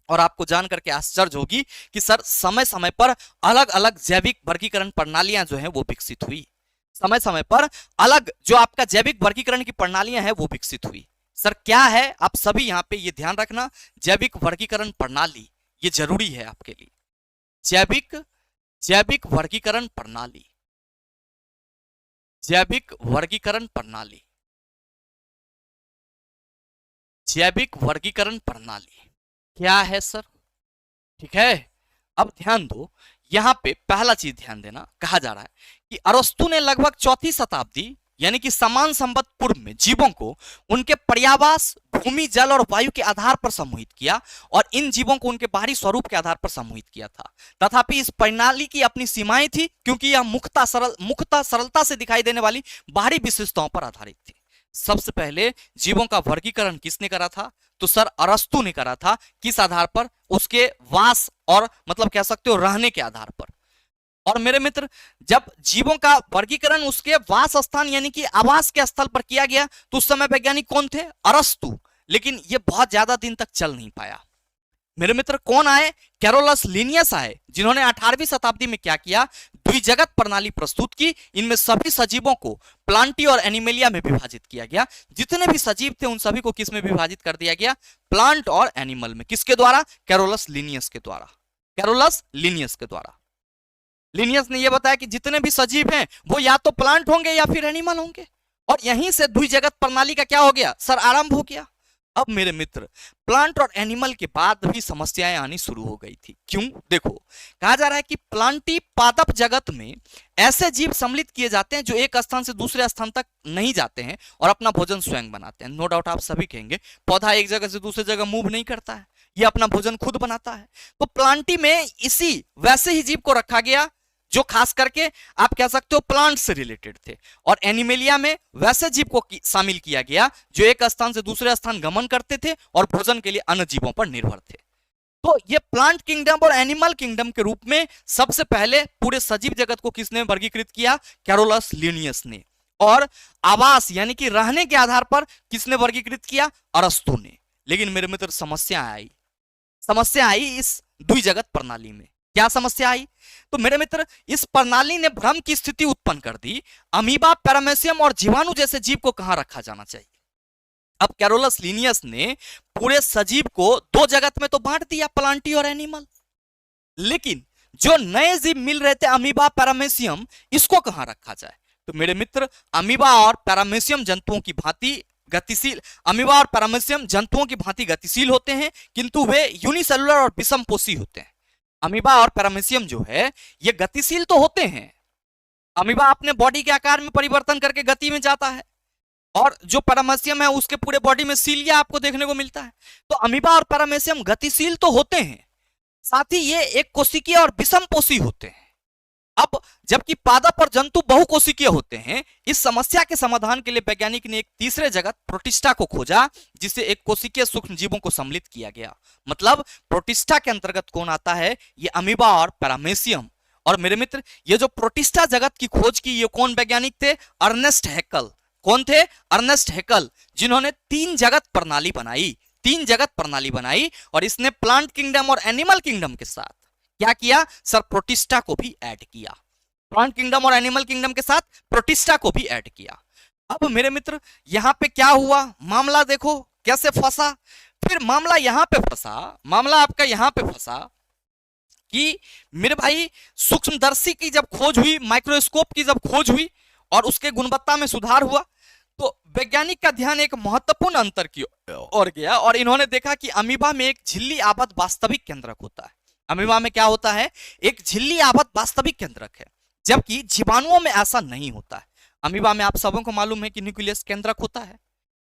और आपको जान करके आश्चर्य होगी कि सर समय समय पर अलग अलग जैविक वर्गीकरण प्रणालियां जो है वो विकसित हुई, समय समय पर अलग जो आपका जैविक वर्गीकरण की प्रणालियां हैं वो विकसित हुई। सर क्या है, आप सभी यहां पे ये ध्यान रखना, जैविक वर्गीकरण प्रणाली ये जरूरी है आपके लिए। जैविक वर्गीकरण प्रणाली, जैविक वर्गीकरण प्रणाली, जैविक वर्गीकरण प्रणाली क्या है सर, ठीक है। अब ध्यान दो, यहां पे पहला चीज ध्यान देना, कहा जा रहा है कि अरस्तु ने लगभग 4वीं शताब्दी यानी कि समान संबद्ध पूर्व में जीवों को उनके पर्यावास, भूमि, जल और वायु के आधार पर समूहित किया और इन जीवों को उनके बाहरी स्वरूप के आधार पर समूहित किया था। तथापि इस प्रणाली की अपनी सीमाएं थी, क्योंकि यह मुख्यतः सरलता से दिखाई देने वाली बाहरी विशेषताओं पर आधारित थी। सबसे पहले जीवों का वर्गीकरण किसने करा था? तो सर अरस्तु ने करा था। किस आधार पर? उसके वास और मतलब कह सकते हो रहने के आधार पर। और मेरे मित्र, जब जीवों का वर्गीकरण उसके वास स्थान यानी कि आवास के स्थल पर किया गया तो उस समय वैज्ञानिक कौन थे? अरस्तु। लेकिन यह बहुत ज्यादा दिन तक चल नहीं पाया। मेरे मित्र कौन आए? कैरोलस लिनियस आए, जिन्होंने 18वीं शताब्दी में क्या किया? द्विजगत प्रणाली प्रस्तुत की। इनमें सभी सजीवों को प्लांटी और एनिमलिया में विभाजित किया गया। जितने भी सजीव थे उन सभी को किस में विभाजित कर दिया गया? प्लांट और एनिमल में। किसके द्वारा? कैरोलस लिनियस के द्वारा। कैरोलस लिनियस के द्वारा। लिनियस ने यह बताया कि जितने भी सजीव हैं वो या तो प्लांट होंगे या फिर एनिमल होंगे, और यहीं से द्विजगत प्रणाली का क्या हो गया? सर आरंभ हो गया। अब मेरे मित्र, प्लांट और एनिमल के बाद भी समस्याएं आनी शुरू हो गई थी। क्यों? देखो, कहा जा रहा है कि प्लांटी पादप जगत में ऐसे जीव सम्मिलित किए जाते हैं जो एक स्थान से दूसरे स्थान तक नहीं जाते हैं और अपना भोजन स्वयं बनाते हैं। नो डाउट आप सभी कहेंगे पौधा एक जगह से दूसरी जगह मूव नहीं करता है, ये अपना भोजन खुद बनाता है। तो प्लांटी में इसी वैसे ही जीव को रखा गया जो खास करके आप कह सकते हो प्लांट से रिलेटेड थे, और एनिमेलिया में वैसे जीव को शामिल किया गया जो एक स्थान से दूसरे स्थान गमन करते थे और भोजन के लिए अन्य जीवों पर निर्भर थे। तो ये प्लांट किंगडम और एनिमल किंगडम के रूप में सबसे पहले पूरे सजीव जगत को किसने वर्गीकृत किया? कैरोलस लिनियस ने। और आवास यानी कि रहने के आधार पर किसने वर्गीकृत किया? अरस्तु ने। लेकिन मेरे मित्र समस्या आई इस द्विजगत प्रणाली में। क्या समस्या आई? तो मेरे मित्र, इस प्रणाली ने भ्रम की स्थिति उत्पन्न कर दी। अमीबा, पैरामेसियम और जीवाणु जैसे जीव को कहां रखा जाना चाहिए? अब कैरोलस लिनियस ने पूरे सजीव को दो जगत में तो बांट दिया, प्लांटी और एनिमल, लेकिन जो नए जीव मिल रहे थे अमीबा, पैरामेसियम, इसको कहां रखा जाए? तो मेरे मित्र, अमीबा और पैरामेसियम जंतुओं की भांति गतिशील अमीबा और पैरामेसियम जंतुओं की भांति गतिशील होते हैं, किंतु वे यूनिसेलुलर और विषमपोषी होते हैं। अमीबा और पैरामेसियम जो है ये गतिशील तो होते हैं। अमीबा अपने बॉडी के आकार में परिवर्तन करके गति में जाता है, और जो पैरामेसियम है उसके पूरे बॉडी में सीलिया आपको देखने को मिलता है। तो अमीबा और पैरामेसियम गतिशील तो होते हैं, साथ ही ये एक कोशिकीय और विषमपोषी होते हैं। अब जबकि पादप और जंतु बहुकोशिकीय होते हैं, इस समस्या के समाधान के लिए वैज्ञानिक ने एक तीसरे जगत प्रोटिस्टा को खोजा, जिसे एक कोशिकीय सूक्ष्म जीवों को सम्मिलित किया गया। मतलब प्रोटिस्टा के अंतर्गत कौन आता है? ये अमीबा और पैरामेसियम। और मेरे मित्र, ये जो प्रोटिस्टा जगत की खोज की, ये कौन वैज्ञानिक थे? अर्नेस्ट हैकल। कौन थे? अर्नेस्ट हैकल, जिन्होंने तीन जगत प्रणाली बनाई। और इसने प्लांट किंगडम और एनिमल किंगडम के साथ क्या किया? सर प्रोटिस्टा को भी ऐड किया। प्लांट किंगडम और एनिमल किंगडम के साथ प्रोटिस्टा को भी ऐड किया। अब मेरे मित्र, यहां पे क्या हुआ? मामला देखो कैसे फंसा। फिर मामला आपका यहां पे फंसा कि मेरे भाई, सूक्ष्मदर्शी की जब खोज हुई, माइक्रोस्कोप की जब खोज हुई और उसके गुणवत्ता में सुधार हुआ, तो वैज्ञानिक का ध्यान एक महत्वपूर्ण अंतर की ओर गया, और इन्होंने देखा कि अमीबा में एक झिल्ली आबद्ध वास्तविक केंद्रक होता है। अमीबा में क्या होता है? एक झिल्ली आबद्ध वास्तविक केंद्रक है, जबकि जीवाणुओं में ऐसा नहीं होता है। अमीबा में आप सबों को मालूम है कि न्यूक्लियस केंद्रक होता है,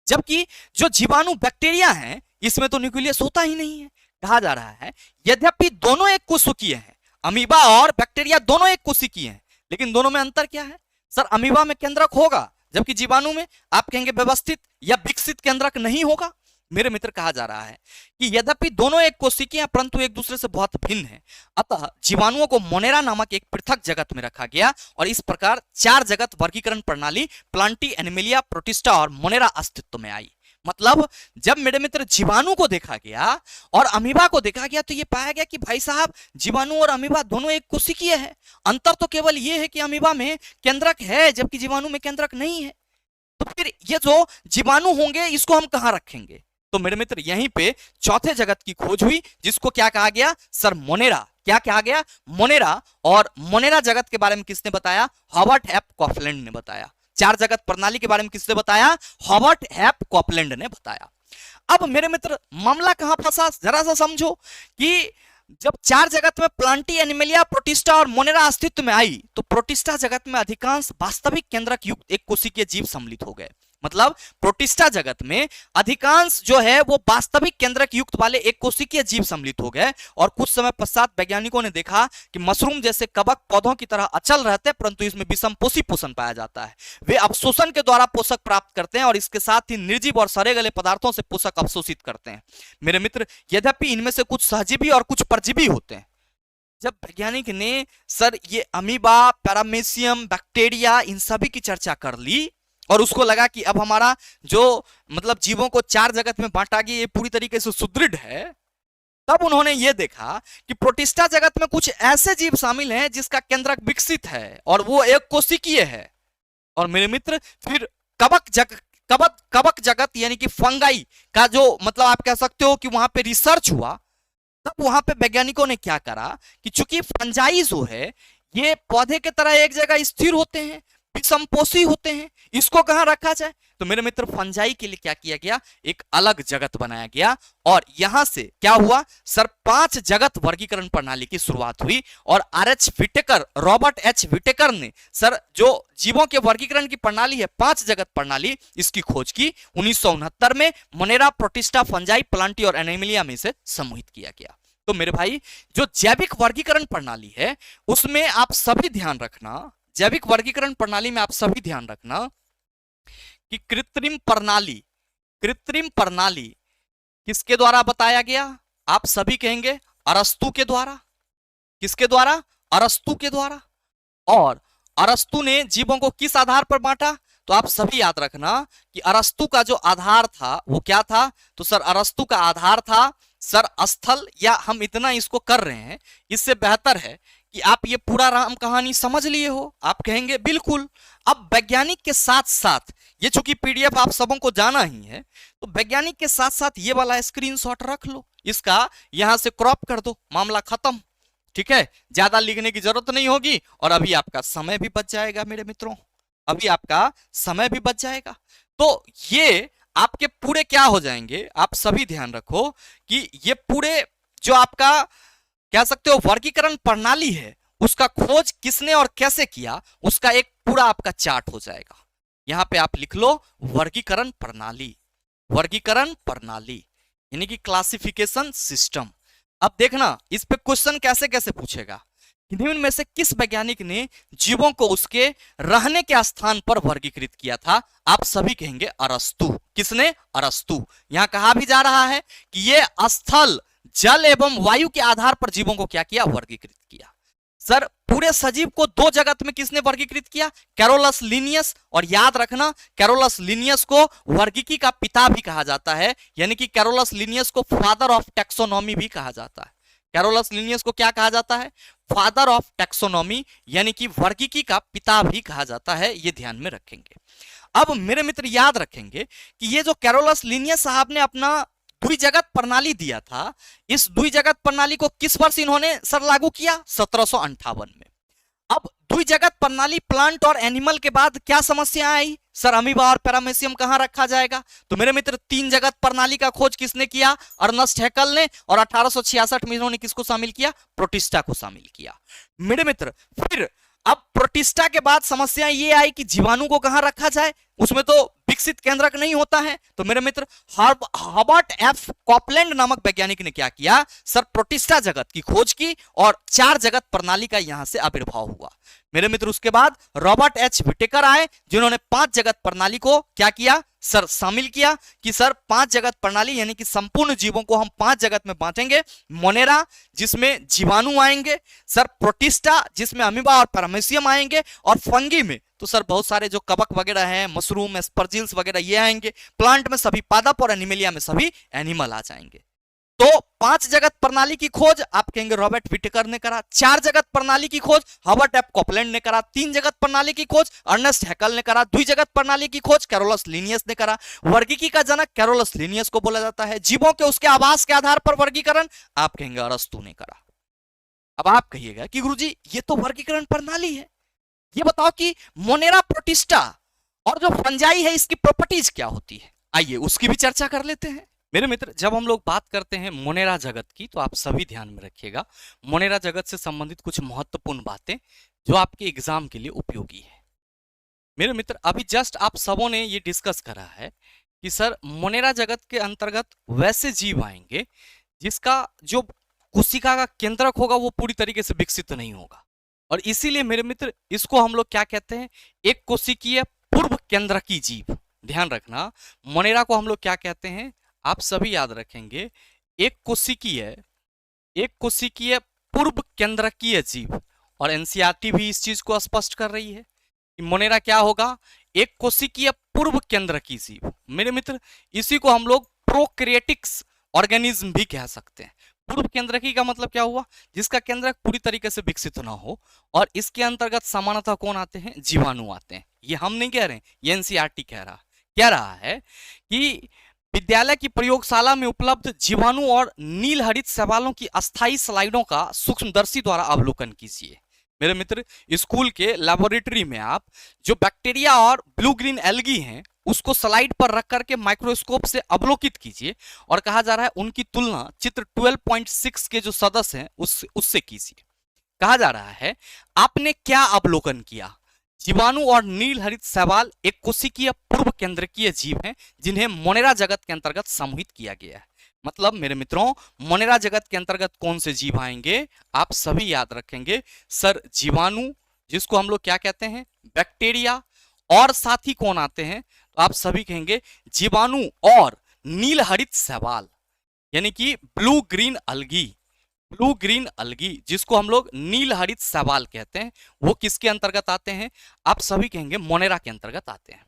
जबकि जो जीवाणु बैक्टीरिया हैं इसमें तो न्यूक्लियस होता ही नहीं है। कहा जा रहा है यद्यपि दोनों एक कोशिकीय हैं, अमीबा और बैक्टीरिया दोनों एक कोशिकीय हैं, लेकिन दोनों में अंतर क्या है? सर अमीबा में केंद्रक होगा, जबकि जीवाणु में आप कहेंगे व्यवस्थित या विकसित केंद्रक नहीं होगा। मेरे मित्र, कहा जा रहा है कि यद्यपि दोनों एक कोशिकीय हैं परंतु एक दूसरे से बहुत भिन्न हैं। अतः जीवाणुओं को मोनेरा नामक एक पृथक जगत में रखा गया, और इस प्रकार चार जगत वर्गीकरण प्रणाली प्लांटी, एनिमेलिया, प्रोटिस्टा और मोनेरा अस्तित्व में आई। मतलब जब मेरे मित्र जीवाणु को देखा गया और अमीबा को देखा गया तो ये पाया गया कि भाई साहब, जीवाणु और अमीबा दोनों एक कोशिकीय है। अंतर तो केवल ये है कि अमीबा में केंद्रक है जबकि जीवाणु में केंद्रक नहीं है। तो फिर ये जो जीवाणु होंगे इसको हम कहां रखेंगे? तो मेरे मित्र, यहीं पे चौथे जगत की खोज हुई, जिसको क्या कहा गया? Sir Monera. क्या कहा गया? मोनेरा। और मोनेरा जगत के बारे में किसने बताया? हॉबर्ट एफ कॉपलैंड ने बताया। चार जगत प्रणाली के बारे में किसने बताया? हॉबर्ट एफ कॉपलैंड ने बताया। अब मेरे मित्र, मामला कहां फंसा जरा सा समझो कि जब चार जगत में प्लांटी, एनिमलिया, प्रोटिस्टा और मोनेरा अस्तित्व में आई तो प्रोटिस्टा जगत में अधिकांश वास्तविक केंद्रक युक्त एक कोशिकीय जीव सम्मिलित हो गए। मतलब प्रोटिस्टा जगत में अधिकांश जो है वो वास्तविक केंद्रक युक्त वाले एक कोशिकीय जीव सम्मिलित हो गए। और कुछ समय पश्चात वैज्ञानिकों ने देखा कि मशरूम जैसे कवक पौधों की तरह अचल रहते हैं, परंतु इसमें विषम पोषी पोषण पाया जाता है। वे अवशोषण के द्वारा पोषक प्राप्त करते हैं और इसके साथ ही निर्जीव और सड़े गले पदार्थों से पोषक अवशोषित करते हैं। मेरे मित्र, यद्यपि इनमें से कुछ सहजीवी और कुछ परजीवी होते हैं। जब वैज्ञानिक ने सर ये अमीबा, पैरामीशियम, बैक्टीरिया इन सभी की चर्चा कर ली और उसको लगा कि अब हमारा जो मतलब जीवों को चार जगत में बांटा गया ये पूरी तरीके से सुदृढ़ है, तब उन्होंने ये देखा कि प्रोटिस्टा जगत में कुछ ऐसे जीव शामिल हैं जिसका केंद्रक विकसित है और वो एक कोशिकीय है। और मेरे मित्र, फिर कवक जगत यानी कि फंगाई का जो मतलब आप कह सकते हो कि वहां पे रिसर्च हुआ, तब वहां पे वैज्ञानिकों ने क्या करा कि चूंकि फंजाई जो है ये पौधे की तरह एक जगह स्थिर होते हैं, विषमपोषी होते हैं, इसको कहां रखा जाए? तो मेरे मित्र, फंजाई के लिए क्या किया गया, एक अलग जगत बनाया गया। और यहां से क्या हुआ सर, 5 जगत वर्गीकरण प्रणाली की शुरुआत हुई। और रॉबर्ट एच विटेकर ने सर जो जीवों के वर्गीकरण की प्रणाली है 5 जगत प्रणाली, इसकी खोज की 1969 में मोनेरा, प्रोटिस्टा, फंजाई, प्लांटी और एनिमलिया में से समूहित किया गया। तो मेरे भाई, जो जैविक वर्गीकरण प्रणाली है उसमें आप सभी ध्यान रखना, जैविक वर्गीकरण प्रणाली में आप सभी ध्यान रखना कि कृत्रिम प्रणाली किसके द्वारा बताया गया? आप सभी कहेंगे अरस्तु के द्वारा। किसके द्वारा? अरस्तु के द्वारा। और अरस्तु ने जीवों को किस आधार पर बांटा? तो आप सभी याद रखना कि अरस्तु का जो आधार था वो क्या था? तो सर अरस्तु का आधार था सर स्थल, या हम इतना इसको कर रहे हैं, इससे बेहतर है कि आप ये पूरा राम कहानी समझ लिए हो। आप कहेंगे बिल्कुल। अब वैज्ञानिक के साथ साथ ये चूंकि पीडीएफ आप सबों को जाना ही है, तो वैज्ञानिक के साथ साथ ये वाला स्क्रीनशॉट रख लो, इसका यहां से क्रॉप कर दो, मामला खत्म। ठीक है, ज्यादा लिखने की जरूरत नहीं होगी और अभी आपका समय भी बच जाएगा मेरे मित्रों, अभी आपका समय भी बच जाएगा। तो ये आपके पूरे क्या हो जाएंगे, आप सभी ध्यान रखो कि ये पूरे जो आपका कह सकते हो वर्गीकरण प्रणाली है उसका खोज किसने और कैसे किया, उसका एक पूरा आपका चार्ट हो जाएगा। यहां पे आप लिख लो वर्गीकरण प्रणाली, वर्गीकरण प्रणाली यानी कि क्लासिफिकेशन सिस्टम। अब देखना इस पे क्वेश्चन कैसे कैसे पूछेगा। निम्न में से किस वैज्ञानिक ने जीवों को उसके रहने के स्थान पर वर्गीकृत किया था? आप सभी कहेंगे अरस्तु। किसने? अरस्तु। यहां कहा भी जा रहा है कि ये स्थल, जल एवं वायु के आधार पर जीवों को क्या किया? वर्गीकृत किया। सर पूरे सजीव को 2 जगत में किसने वर्गीकृत किया? Carolus Linnaeus. और याद रखना कैरोलस लिनियस को वर्गीकी का पिता भी कहा जाता है, यानी कि कैरोलस लिनियस को फादर ऑफ टैक्सोनॉमी भी कहा जाता है। कैरोलस लिनियस को क्या कहा जाता है? फादर ऑफ टैक्सोनॉमी, यानी कि वर्गीकी का पिता भी कहा जाता है। ये ध्यान में रखेंगे। अब मेरे मित्र याद रखेंगे कि ये जो कैरोलस लिनियस साहब ने अपना द्विजगत प्रणाली दिया था, इस द्विजगत प्रणाली को किस वर्ष इन्होंने सर लागू किया? 1758 में। अब द्विजगत प्रणाली प्लांट और एनिमल के बाद क्या समस्या आई? सर अमीबा और पैरामीशियम कहां रखा जाएगा? तो मेरे मित्र 3 जगत प्रणाली का खोज किसने किया? अर्नस्ट हैकल ने। और 1866 में इन्होंने किसको शामिल किया? प्रोटिस्टा को शामिल किया। मेरे मित्र फिर अब प्रोटिस्टा के बाद समस्या ये आई कि जीवाणु को कहां रखा जाए, उसमें तो विकसित केंद्रक नहीं होता है। तो मेरे मित्र हर्बर्ट एफ कॉपलैंड नामक वैज्ञानिक ने क्या किया? सर प्रोटिस्टा जगत की खोज की और 4 जगत प्रणाली का यहां से आविर्भाव हुआ। मेरे मित्र उसके बाद रॉबर्ट एच विटेकर आए, जिन्होंने 5 जगत प्रणाली को क्या किया? सर शामिल किया कि सर 5 जगत प्रणाली यानी कि संपूर्ण जीवों को हम 5 जगत में बांटेंगे। मोनेरा जिसमें जीवाणु आएंगे, सर प्रोटिस्टा जिसमें अमीबा और पैरामीशियम आएंगे, और फंगी में तो सर बहुत सारे जो कवक वगैरह हैं, मशरूम, एस्परजिल्स वगैरह ये आएंगे। प्लांट में सभी पादप और एनिमलिया में सभी एनिमल आ जाएंगे। तो 5 जगत प्रणाली की खोज आप कहेंगे रॉबर्ट विटेकर ने करा। 4 जगत प्रणाली की खोज हर्बर्ट एफ कॉपलैंड ने करा। 3 जगत प्रणाली की खोज अर्नेस्ट हैकल ने करा। द्विजगत प्रणाली की खोज कैरोलस लिनियस ने करा। वर्गीकी का जनक कैरोलस लिनियस को बोला जाता है। जीवों के उसके आवास के आधार पर वर्गीकरण आप कहेंगे अरस्तु ने करा। अब आप कहिएगा कि गुरुजी ये तो वर्गीकरण प्रणाली है, ये बताओ कि मोनेरा, प्रोटिस्टा और जो फंजाई है इसकी प्रॉपर्टीज क्या होती है? आइए उसकी भी चर्चा कर लेते हैं। मेरे मित्र, जब हम लोग बात करते हैं मोनेरा जगत की तो आप सभी ध्यान में रखिएगा, मोनेरा जगत से संबंधित कुछ महत्वपूर्ण बातें जो आपके एग्जाम के लिए उपयोगी है। मेरे मित्र, अभी जस्ट आप सबों ने ये डिस्कस करा है कि सर मोनेरा जगत के अंतर्गत वैसे जीव आएंगे जिसका जो कोशिका का केंद्रक होगा वो पूरी तरीके से विकसित नहीं होगा, और इसीलिए मेरे मित्र इसको हम लोग क्या कहते हैं, एक कोशिकीय पूर्व केंद्रकी जीव। ध्यान रखना, मोनेरा को हम लोग क्या कहते हैं, आप सभी याद रखेंगे, एक कोशिकीय पूर्व केंद्रकीय जीव। और एनसीईआरटी भी इस चीज को स्पष्ट कर रही है कि मोनेरा क्या होगा, एक कोशिकीय पूर्व केंद्रकी जीव। मेरे मित्र, इसी को हम लोग प्रोकैरियोटिक्स ऑर्गेनिज्म भी कह सकते हैं। पूर्व केंद्रकी का मतलब क्या हुआ, जिसका केंद्रक पूरी तरीके से विकसित ना हो, और इसके अंतर्गत सामान्यतः कौन आते हैं, जीवाणु आते हैं। ये हम नहीं कह रहे हैं, ये एनसीईआरटी कह रहा है कि विद्यालय की प्रयोगशाला में उपलब्ध जीवाणु और नील हरित शैवालों की अस्थायी स्लाइडों का सूक्ष्मदर्शी द्वारा अवलोकन कीजिए। मेरे मित्र, स्कूल के लेबोरेटरी में आप जो बैक्टीरिया और ब्लू ग्रीन एल्गी हैं उसको स्लाइड पर रख करके माइक्रोस्कोप से अवलोकित कीजिए, और कहा जा रहा है उनकी तुलना चित्र 12.6 के जो सदस्य हैं उससे कीजिए। कहा जा रहा है आपने क्या अवलोकन किया, जीवाणु और नील हरित शैवाल एक कोशिकीय पूर्व केंद्रकीय जीव हैं जिन्हें मोनेरा जगत के अंतर्गत समूहित किया गया है। मतलब मेरे मित्रों, मोनेरा जगत के अंतर्गत कौन से जीव आएंगे, आप सभी याद रखेंगे, सर जीवाणु, जिसको हम लोग क्या कहते हैं, बैक्टीरिया, और साथ ही कौन आते हैं, तो आप सभी कहेंगे जीवाणु और नील हरित शैवाल, यानी कि ब्लू ग्रीन अलगी, जिसको हम लोग नील हरित शैवाल कहते हैं, वो किसके अंतर्गत आते हैं, आप सभी कहेंगे मोनेरा के अंतर्गत आते हैं।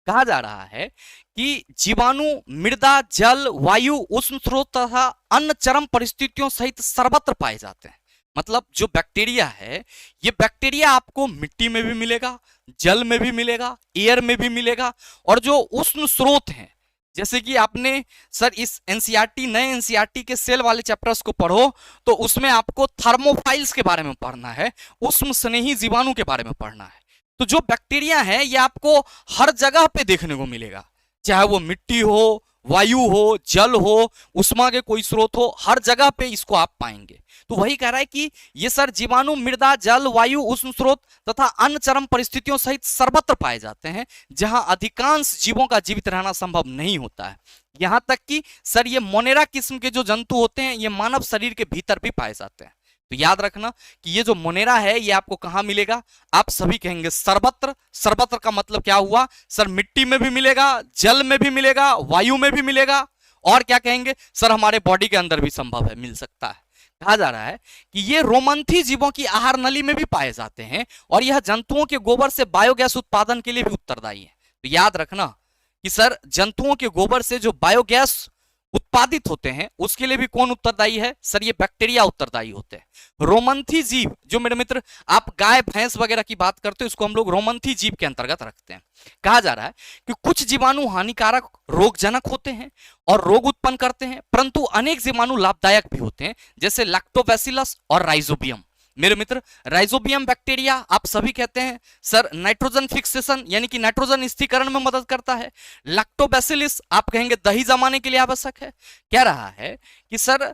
कहा जा रहा है कि जीवाणु मृदा, जल, वायु, उष्ण स्रोत तथा अन्य चरम परिस्थितियों सहित सर्वत्र पाए जाते हैं। मतलब जो बैक्टीरिया है, ये बैक्टीरिया आपको मिट्टी में भी मिलेगा, जल में भी मिलेगा, एयर में भी मिलेगा, और जो उष्ण स्रोत हैं, जैसे कि आपने सर इस नए एनसीईआरटी के सेल वाले चैप्टर्स को पढ़ो तो उसमें आपको थर्मोफाइल्स के बारे में पढ़ना है, उष्ण स्नेही जीवाणु के बारे में पढ़ना है। तो जो बैक्टीरिया है ये आपको हर जगह पे देखने को मिलेगा, चाहे वो मिट्टी हो, वायु हो, जल हो, उष्मा के कोई स्रोत हो, हर जगह पे इसको आप पाएंगे। तो वही कह रहा है कि ये सर जीवाणु मृदा, जल, वायु, उष्ण स्रोत तथा अन्य चरम परिस्थितियों सहित सर्वत्र पाए जाते हैं जहां अधिकांश जीवों का जीवित रहना संभव नहीं होता है। यहां तक कि सर ये मोनेरा किस्म के जो जंतु होते हैं ये मानव शरीर के भीतर भी पाए जाते हैं। तो याद रखना कि ये जो मोनेरा है ये आपको कहां मिलेगा, आप सभी कहेंगे सर्वत्र। सर्वत्र का मतलब क्या हुआ, सर मिट्टी में भी मिलेगा, जल में भी मिलेगा, वायु में भी मिलेगा, और क्या कहेंगे, सर हमारे बॉडी के अंदर भी संभव है, मिल सकता है। कहा जा रहा है कि ये रोमंथी जीवों की आहार नली में भी पाए जाते हैं, और यह जंतुओं के गोबर से बायोगैस उत्पादन के लिए भी उत्तरदायी है। तो याद रखना कि सर जंतुओं के गोबर से जो बायोगैस उत्पादित होते हैं उसके लिए भी कौन उत्तरदायी है, सर ये बैक्टीरिया उत्तरदायी होते हैं। रोमंथी जीव, जो मेरे मित्र आप गाय भैंस वगैरह की बात करते हो, इसको हम लोग रोमंथी जीव के अंतर्गत रखते हैं। कहा जा रहा है कि कुछ जीवाणु हानिकारक, रोगजनक होते हैं और रोग उत्पन्न करते हैं, परंतु अनेक जीवाणु लाभदायक भी होते हैं, जैसे लैक्टोबैसिलस और राइजोबियम। मेरे मित्र, राइजोबियम बैक्टीरिया आप सभी कहते हैं सर नाइट्रोजन फिक्सेशन यानी कि नाइट्रोजन स्थिरीकरण में मदद करता है। लैक्टोबैसिलस आप कहेंगे दही जमाने के लिए आवश्यक है। कह रहा है कि सर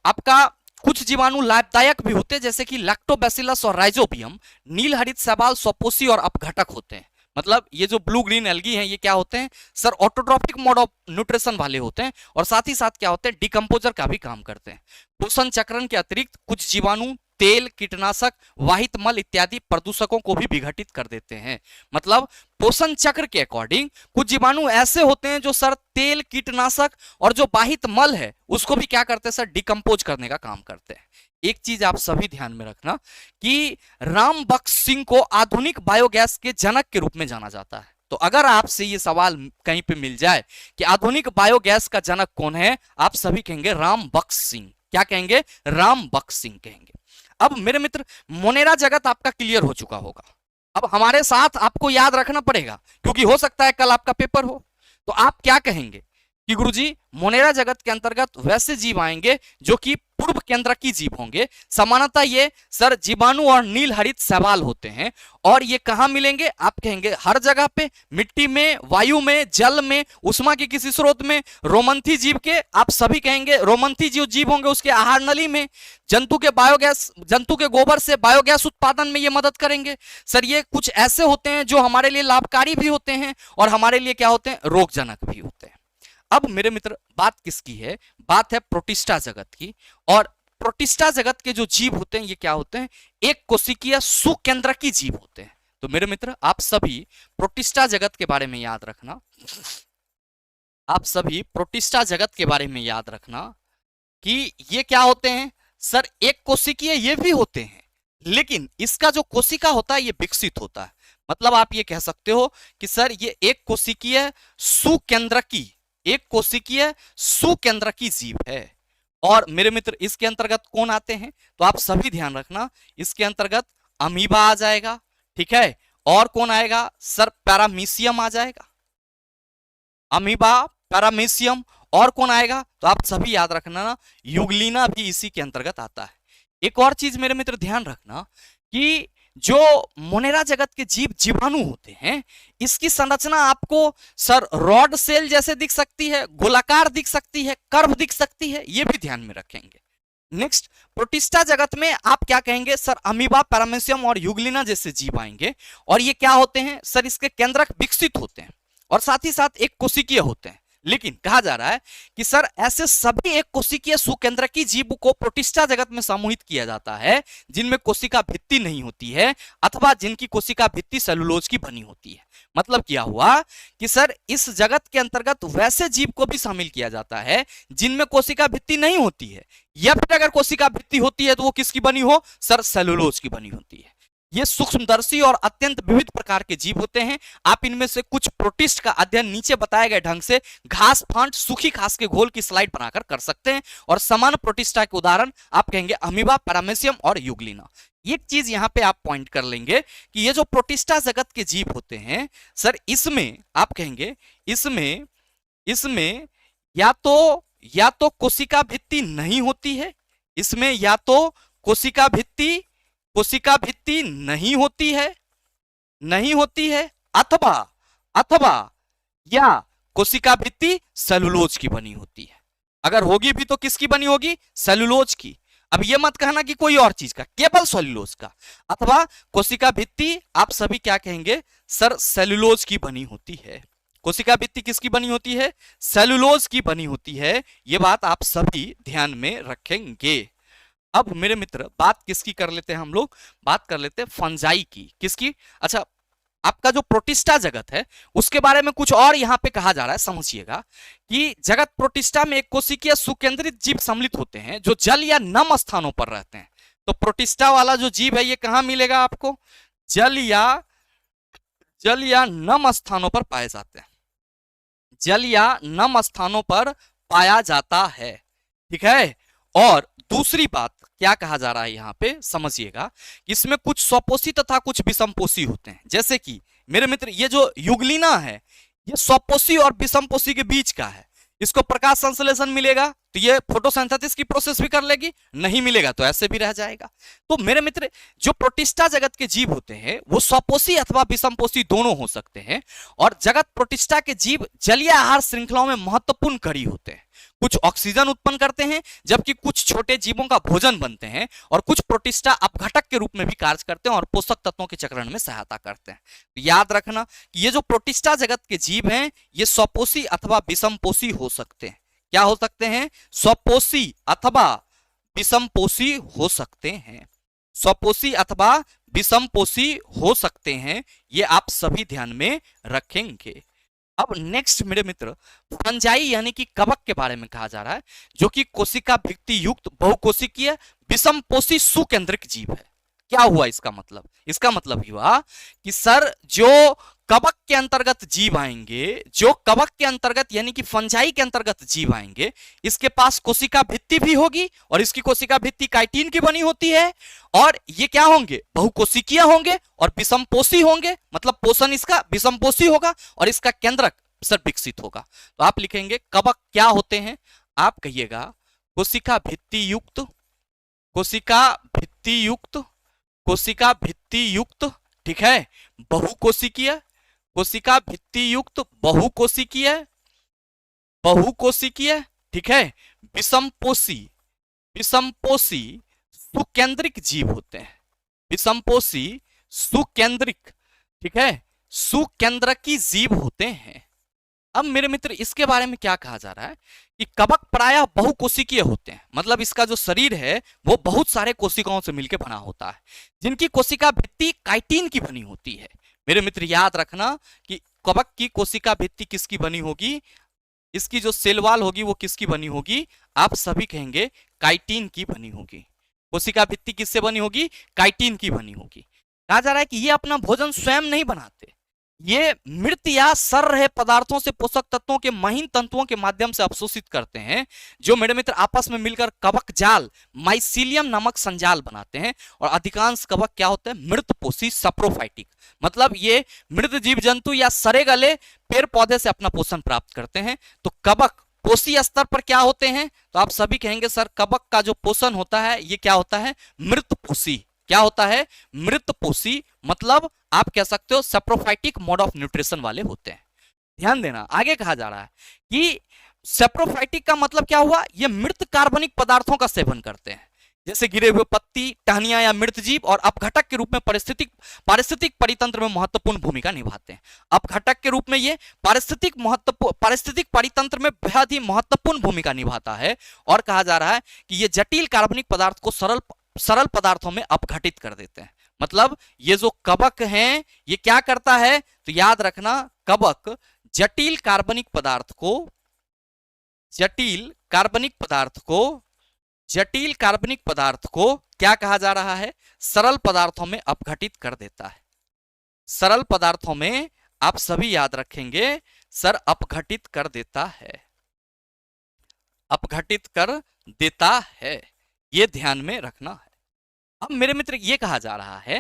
आपका कुछ जीवाणु लाभदायक भी होते हैं, जैसे कि लैक्टोबैसिलस और राइजोबियम नील हरित शैवाल स्वपोषी और अपघटक होते हैं। मतलब ये जो ब्लू ग्रीन एल्गी हैं ये क्या होते हैं, sir autotrophic mode of nutrition वाले होते हैं, और साथ ही साथ क्या होते हैं, डिकम्पोजर का भी काम करते हैं। पोषण चक्रण के अतिरिक्त कुछ जीवाणु तेल, कीटनाशक, वाहित मल इत्यादि प्रदूषकों को भी विघटित कर देते हैं। मतलब पोषण चक्र के अकॉर्डिंग कुछ जीवाणु ऐसे होते हैं जो सर तेल, कीटनाशक और जो वाहित मल है उसको भी क्या करते हैं, सर डिकम्पोज करने का काम करते हैं। एक चीज आप सभी ध्यान में रखना कि राम बख्श सिंह को आधुनिक बायोगैस के जनक के रूप में जाना जाता है। तो अगर आपसे ये सवाल कहीं पे मिल जाए कि आधुनिक बायोगैस का जनक कौन है, आप सभी कहेंगे राम बख्श सिंह। क्या कहेंगे, राम बख्श सिंह कहेंगे। अब मेरे मित्र मोनेरा जगत आपका क्लियर हो चुका होगा। अब हमारे साथ आपको याद रखना पड़ेगा, क्योंकि हो सकता है कल आपका पेपर हो। तो आप क्या कहेंगे कि गुरुजी मोनेरा जगत के अंतर्गत वैसे जीव आएंगे जो कि पूर्व केंद्रकी जीव होंगे। सामान्यतः ये सर जीवाणु और नील हरित शैवाल होते हैं। और ये कहां मिलेंगे? आप कहेंगे हर जगह पे, मिट्टी में, वायु में, जल में, उष्मा के किसी स्रोत में, रोमंथी जीव के आप सभी कहेंगे रोमंथी जो जीव होंगे उसके आहार नली में, जंतु के बायोगैस, जंतु के गोबर से बायोगैस उत्पादन में ये मदद करेंगे। सर ये कुछ ऐसे होते हैं जो हमारे लिए लाभकारी भी होते हैं और हमारे लिए क्या होते हैं? रोगजनक भी होते हैं। अब मेरे मित्र बात किसकी है? बात है प्रोटिस्टा जगत की। और प्रोटिस्टा जगत के जो जीव होते हैं ये क्या होते हैं? एक कोशिकीय सुकेंद्रकी जीव होते हैं। तो मेरे मित्र आप सभी प्रोटिस्टा जगत के बारे में याद रखना, आप सभी प्रोटिस्टा जगत के बारे में याद रखना कि ये क्या होते हैं? सर एक कोशिकीय ये भी होते हैं, लेकिन इसका जो कोशिका होता है ये विकसित होता है। मतलब आप ये कह सकते हो कि सर ये एक कोशिकीय सुकेंद्रकी, एक कोशिकीय सुकेंद्रकी जीव है। और मेरे मित्र इसके अंतर्गत कौन आते हैं? तो आप सभी ध्यान रखना, इसके अंतर्गत अमीबा आ जाएगा, ठीक है। और कौन आएगा? सर पैरामीशियम आ जाएगा, अमीबा, पैरामीशियम। और कौन आएगा? तो आप सभी याद रखना ना, युगलिना भी इसी के अंतर्गत आता है। एक और चीज मेरे मित्र ध्यान रखना कि जो मोनेरा जगत के जीव जीवाणु होते हैं इसकी संरचना आपको सर रॉड सेल जैसे दिख सकती है, गोलाकार दिख सकती है, कर्व दिख सकती है, ये भी ध्यान में रखेंगे। नेक्स्ट प्रोटिस्टा जगत में आप क्या कहेंगे? सर अमीबा, पैरामीशियम और युगलिना जैसे जीव आएंगे। और ये क्या होते हैं? सर इसके केंद्रक विकसित होते हैं और साथ ही साथ एक कोशिकीय होते हैं। लेकिन कहा जा रहा है कि सर ऐसे सभी एक कोशिकीय सुकेंद्रकी जीव को प्रोटिस्टा जगत में समूहित किया जाता है जिनमें कोशिका भित्ति नहीं होती है अथवा जिनकी कोशिका भित्ति सेलुलोज की बनी होती है। मतलब क्या हुआ कि सर इस जगत के अंतर्गत वैसे जीव को भी शामिल किया जाता है जिनमें कोशिका भित्ति नहीं होती है, या फिर अगर कोशिका भित्ति होती है तो वो किसकी बनी हो? सर सेलुलोज की बनी होती है। ये सूक्ष्मदर्शी और अत्यंत विविध प्रकार के जीव होते हैं। आप इनमें से कुछ प्रोटिस्ट का अध्ययन नीचे बताए गए ढंग से घास फांट, सूखी घास के घोल की स्लाइड बनाकर कर सकते हैं। और समान प्रोटिस्टा के उदाहरण आप कहेंगे अमीबा, पैरामीशियम और युगलिना। एक चीज यहां पे आप पॉइंट कर लेंगे कि ये जो प्रोटिस्टा जगत के जीव होते हैं सर इसमें आप कहेंगे इसमें इसमें या तो कोशिका भित्ति नहीं होती है, इसमें या तो कोशिका भित्ति नहीं होती है अथवा या कोशिका भित्ति सेलुलोज की बनी होती है। अगर होगी भी तो किसकी बनी होगी? सेलुलोज की। अब ये मत कहना कि कोई और चीज का, केवल सेलुलोज का। अथवा कोशिका भित्ति आप सभी क्या कहेंगे? सर सेलुलोज की बनी होती है। कोशिका भित्ति किसकी बनी होती है? सेलुलोज की बनी होती है। ये बात आप सभी ध्यान में रखेंगे। अब मेरे मित्र बात किसकी कर लेते हैं? हम लोग बात कर लेते हैं फंजाई की। किसकी? अच्छा, आपका जो प्रोटिस्टा जगत है उसके बारे में कुछ और यहां पे कहा जा रहा है, समझिएगा कि जगत प्रोटिस्टा में एक कोशिकीय सुकेंद्रित जीव सम्मिलित होते हैं जो जल या नम स्थानों पर रहते हैं। तो प्रोटिस्टा वाला जो जीव है ये कहां मिलेगा आपको? जल या नम स्थानों पर पाए जाते हैं, जल या नम स्थानों पर पाया जाता है, ठीक है। और दूसरी बात क्या कहा जा रहा है यहां पे समझिएगा, इसमें कुछ स्वपोषी तथा कुछ विषमपोषी होते हैं। जैसे कि मेरे मित्र ये जो युगलिना है ये स्वपोषी और विषमपोषी के बीच का है। इसको प्रकाश संश्लेषण मिलेगा तो ये फोटोसिंथेसिस की प्रोसेस भी कर लेगी, नहीं मिलेगा तो ऐसे भी रह जाएगा। तो मेरे मित्र जो प्रोटिस्टा जगत के जीव होते हैं वो स्वपोषी अथवा विषमपोषी दोनों हो सकते हैं। और जगत प्रोटिस्टा के जीव जलीय आहार श्रृंखलाओं में महत्वपूर्ण कड़ी होते हैं। कुछ ऑक्सीजन उत्पन्न करते हैं जबकि कुछ छोटे जीवों का भोजन बनते हैं। और कुछ प्रोटिस्टा अपघटक के रूप में भी कार्य करते हैं और पोषक तत्वों के चक्रण में सहायता करते हैं। तो याद रखना कि ये जो प्रोटिस्टा जगत के जीव हैं ये स्वपोषी अथवा विषमपोषी हो सकते हैं। क्या हो सकते हैं? स्वपोषी अथवा विषमपोषी हो सकते हैं। स्वपोषी अथवा विषमपोषी हो सकते हैं, ये आप सभी ध्यान में रखेंगे। अब नेक्स्ट मेरे मित्र फंजाई यानी कि कवक के बारे में कहा जा रहा है जो कि कोशिका भित्ति युक्त बहुकोशिकीय विषमपोषी सुकेंद्रिक जीव है। क्या हुआ इसका मतलब? इसका मतलब हुआ कि सर जो कवक के अंतर्गत जीव आएंगे, जो कवक के अंतर्गत यानी कि फंजाई के अंतर्गत जीव आएंगे, इसके पास कोशिका भित्ति भी होगी और इसकी कोशिका भित्ति काइटिन की बनी होती है। और ये क्या होंगे? बहुकोशिकीय होंगे और विषमपोषी होंगे, मतलब पोषण इसका विषमपोषी होगा और इसका केंद्रक अवसर विकसित होगा। तो आप लिखेंगे कवक क्या होते हैं, आप कहिएगा कोशिका भित्ति युक्त, कोशिका भित्ति युक्त, कोशिका भित्ति युक्त, ठीक है, बहुकोशिकीय, कोशिका भित्ति युक्त बहुकोशिकीय, बहुकोशिकीय, ठीक है, विषमपोषी, विषमपोषी सुकेंद्रिक जीव होते हैं, विषमपोषी सुकेंद्रिक, ठीक है, सुकेंद्रकी जीव होते हैं। अब मेरे मित्र इसके बारे में क्या कहा जा रहा है कि कवक प्रायः बहुकोशिकीय होते हैं, मतलब इसका जो शरीर है वो बहुत सारे कोशिकाओं से मिलकर बना होता है, जिनकी कोशिका भित्ति काइटिन की बनी होती है। मेरे मित्र याद रखना कि कवक की कोशिका भित्ति किसकी बनी होगी, इसकी जो सेल वॉल होगी वो किसकी बनी होगी, आप सभी कहेंगे काइटिन की बनी होगी। कोशिका भित्ति किससे बनी होगी, काइटिन की बनी होगी। कहा जा रहा है कि ये अपना भोजन स्वयं नहीं बनाते, ये मृत या सड़ रहे पदार्थों से पोषक तत्वों के महीन तंतुओं के माध्यम से अवशोषित करते हैं, जो मेरे मित्र आपस में मिलकर कवक जाल माइसीलियम नामक संजाल बनाते हैं। और अधिकांश कवक क्या होते हैं, मृतपोषी सप्रोफाइटिक, मतलब ये मृत जीव जंतु या सड़े गले पेड़ पौधे से अपना पोषण प्राप्त करते हैं। तो कवक कोषीय स्तर पर क्या होते हैं, तो आप सभी कहेंगे सर कवक का जो पोषण होता है ये क्या होता है, मृतपोषी। क्या होता है, मृतपोषी, मतलब आप कह सकते हो सेप्रोफाइटिक मोड ऑफ न्यूट्रिशन वाले होते हैं। ध्यान देना, आगे कहा जा रहा है कि सेप्रोफाइटिक का मतलब क्या हुआ, ये मृत कार्बनिक पदार्थों का सेवन करते हैं, जैसे गिरे हुए पत्ती, टहनियां या मृत जीव, और अपघटक के रूप में पारिस्थितिक परितंत्र में महत्वपूर्ण भूमिका निभाते हैं। अपघटक के रूप में ये पारिस्थितिक परितंत्र में बेहद ही महत्वपूर्ण भूमिका निभाता है। और कहा जा रहा है कि ये जटिल कार्बनिक पदार्थ को सरल पदार्थों में अपघटित कर देते हैं। मतलब ये जो कवक हैं ये क्या करता है, तो याद रखना कवक जटिल कार्बनिक पदार्थ को क्या कहा जा रहा है, सरल पदार्थों में अपघटित कर देता है। सरल पदार्थों में आप सभी याद रखेंगे सर अपघटित कर देता है, अपघटित कर देता है, ये ध्यान में रखना है। अब मेरे मित्र ये कहा जा रहा है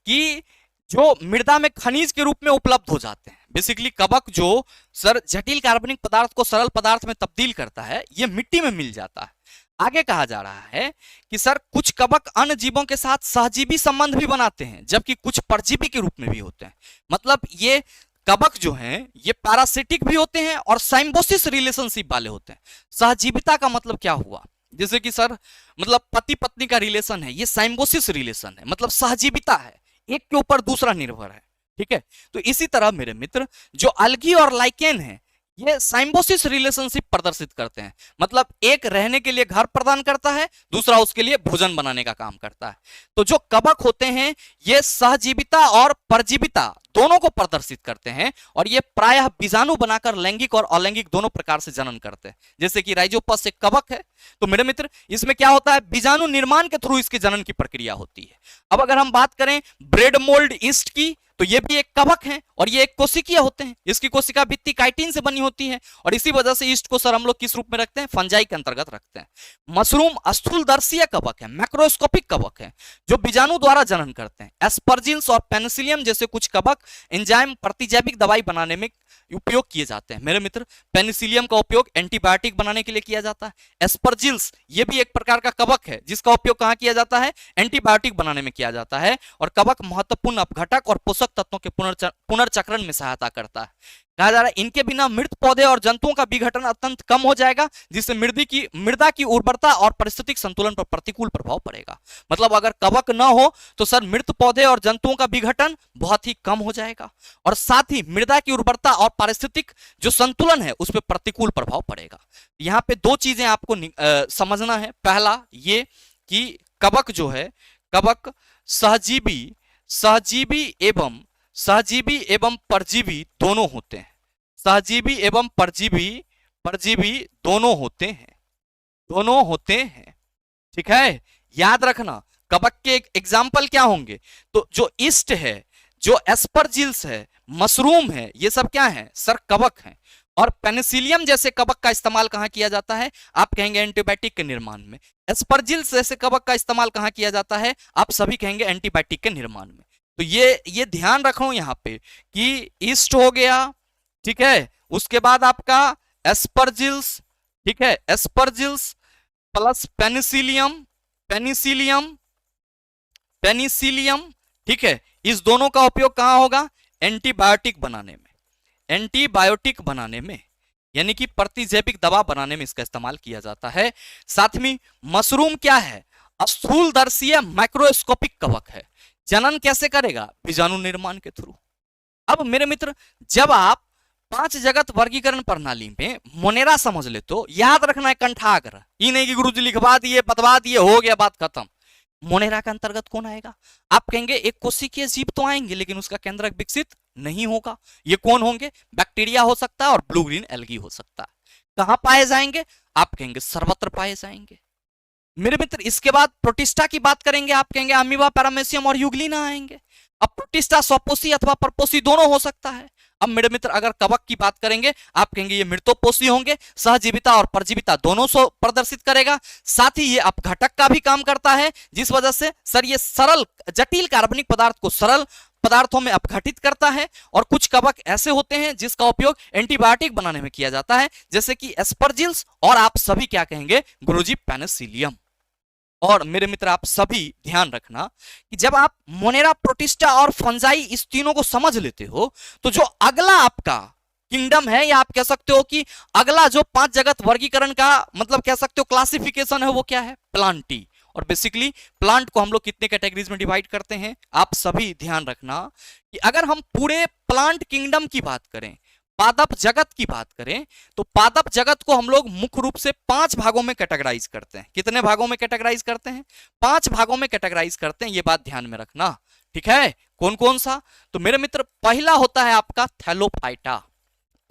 कि जो मृदा में खनिज के रूप में उपलब्ध हो जाते हैं, बेसिकली कवक जो सर जटिल कार्बनिक पदार्थ को सरल पदार्थ में तब्दील करता है, ये मिट्टी में मिल जाता है। आगे कहा जा रहा है कि सर कुछ कवक अन्य जीवों के साथ सहजीवी संबंध भी बनाते हैं, जबकि कुछ परजीवी के रूप में भी होते हैं। मतलब ये कवक जो हैं ये पैरासिटिक भी होते हैं और साइम्बोसिस रिलेशनशिप वाले होते हैं। सहजीविता का मतलब क्या हुआ, जैसे कि सर मतलब पति पत्नी का रिलेशन है, ये साइम्बोसिस रिलेशन है, मतलब सहजीविता है, एक के ऊपर दूसरा निर्भर है, ठीक है। तो इसी तरह मेरे मित्र जो अल्गी और लाइकेन है ये साइम्बोसिस रिलेशनशिप प्रदर्शित करते हैं, मतलब एक रहने के लिए घर प्रदान करता है, दूसरा उसके लिए भोजन बनाने का काम करता है। तो जो कवक होते हैं ये सहजीविता और परजीविता दोनों को प्रदर्शित करते हैं, और ये प्रायः बीजाणु बनाकर लैंगिक और अलैंगिक दोनों प्रकार से जनन करते हैं। जैसे कि राइजोपस एक कवक है, तो मेरे मित्र इसमें क्या होता है, बीजाणु निर्माण के थ्रू इसके जनन की प्रक्रिया होती है। अब अगर हम बात करें ब्रेड मोल्ड ईस्ट की, तो ये भी एक कवक है और ये एक कोशिकीय होते हैं, इसकी कोशिका भित्ति काइटिन से बनी होती है, और इसी वजह से ईस्ट को सर हम लोग किस रूप में रखते हैं, फंजाई के अंतर्गत रखते हैं। मशरूम स्थूलदर्शीय कवक है, मैक्रोस्कोपिक कवक है, जो बीजाणु द्वारा जनन करते हैं। एस्परजिल्स और पेनिसिलियम जैसे कुछ कवक एंजाइम प्रतिजैविक दवाई बनाने में उपयोग किए जाते हैं। मेरे मित्र पेनिसिलियम का उपयोग एंटीबायोटिक बनाने के लिए किया जाता है। एस्परजिल्स ये भी एक प्रकार का कवक है जिसका उपयोग कहां किया जाता है, एंटीबायोटिक बनाने में किया जाता है। और कवक महत्वपूर्ण अपघटक और पोषक तत्वों के पुनर्चक्रण में सहायता करता है। कहा जा रहा है इनके बिना मृत पौधे और जंतुओं का विघटन अत्यंत कम हो जाएगा, जिससे मृदा की उर्वरता और पारिस्थितिक संतुलन पर प्रतिकूल प्रभाव पड़ेगा। मतलब अगर कवक न हो तो सर मृत पौधे और जंतुओं का विघटन बहुत ही कम हो जाएगा, और साथ ही मृदा की उर्वरता और पारिस्थितिक जो संतुलन है उस पर प्रतिकूल प्रभाव पड़ेगा। यहाँ पे दो चीजें आपको समझना है। पहला ये कि कवक जो है, कवक सहजीवी एवं परजीवी दोनों होते हैं। सहजीवी एवं परजीवी दोनों होते हैं, ठीक है। याद रखना कवक के एग्जाम्पल क्या होंगे, तो जो ईस्ट है, जो एस्परजिल्स है, मशरूम है, ये सब क्या है सर, कवक हैं। और पेनिसिलियम जैसे कवक का इस्तेमाल कहां किया जाता है, आप कहेंगे एंटीबायोटिक के निर्माण में। एस्परजिल्स जैसे कवक का इस्तेमाल कहां किया जाता है, आप सभी कहेंगे एंटीबायोटिक के निर्माण में। तो ये ध्यान रखो यहाँ पे कि ईस्ट हो गया, ठीक है, उसके बाद आपका एस्परजिल्स, ठीक है, एस्परजिल्स प्लस पेनिसिलियम, पेनिसिलियम, पेनिसिलियम, ठीक है। इस दोनों का उपयोग कहां होगा? एंटीबायोटिक बनाने में, एंटीबायोटिक बनाने में, यानी कि प्रतिजैविक दवा बनाने में इसका इस्तेमाल किया जाता है। साथ में मशरूम क्या है? स्थूलदर्शीय माइक्रोस्कोपिक कवक है। जनन कैसे करेगा? बीजाणु निर्माण के थ्रू। अब मेरे मित्र, जब आप पांच जगत वर्गीकरण प्रणाली में मोनेरा समझ ले तो याद रखना है कंठाग्र, ये नहीं कि गुरुजी लिखवा दिए बतवा दिए हो गया बात खत्म। मोनेरा के अंतर्गत कौन आएगा? आप कहेंगे एक कोशिकीय जीव तो आएंगे लेकिन उसका केंद्रक विकसित नहीं होगा। ये कौन होंगे? बैक्टीरिया हो सकता है और ब्लू ग्रीन एल्गी हो सकता है। कहां पाए जाएंगे? आप कहेंगे सर्वत्र पाए जाएंगे। मेरे मित्र, इसके बाद प्रोटिस्टा की बात करेंगे, आप कहेंगे अमीबा, पैरामेसियम और यूग्लिना आएंगे। अब प्रोटिस्टा स्वपोषी अथवा परपोषी दोनों हो सकता है। अब मेरे मित्र, अगर कवक की बात करेंगे, आप कहेंगे ये मृतोपोषी होंगे, सहजीविता और परजीविता दोनों प्रदर्शित करेगा। साथ ही ये अपघटक का भी काम करता है, जिस वजह से सर ये सरल जटिल कार्बनिक पदार्थ को सरल पदार्थों में अपघटित करता है। और कुछ कवक ऐसे होते हैं जिसका उपयोग एंटीबायोटिक बनाने में किया जाता है, जैसे कि एस्परजिल्स और आप सभी क्या कहेंगे गुरुजी? पेनिसिलियम। और मेरे मित्र, आप सभी ध्यान रखना कि जब आप मोनेरा, प्रोटिस्टा और फंजाई इस तीनों को समझ लेते हो तो जो अगला आपका किंगडम है, या आप कह सकते हो कि अगला जो पांच जगत वर्गीकरण का मतलब कह सकते हो क्लासिफिकेशन है, वो क्या है? प्लांटी। और बेसिकली प्लांट को हम लोग कितने कैटेगरीज में डिवाइड करते हैं? आप सभी ध्यान रखना कि अगर हम पूरे प्लांट किंगडम की बात करें, पादप जगत की बात करें, तो पादप जगत को हम लोग मुख्य रूप से 5 भागों में कैटेगराइज करते हैं। कितने भागों में कैटेगराइज करते हैं? 5 भागों में कैटेगराइज करते हैं। ये बात ध्यान में रखना, ठीक है। कौन कौन सा? तो मेरे मित्र, पहला होता है आपका थैलोफाइटा।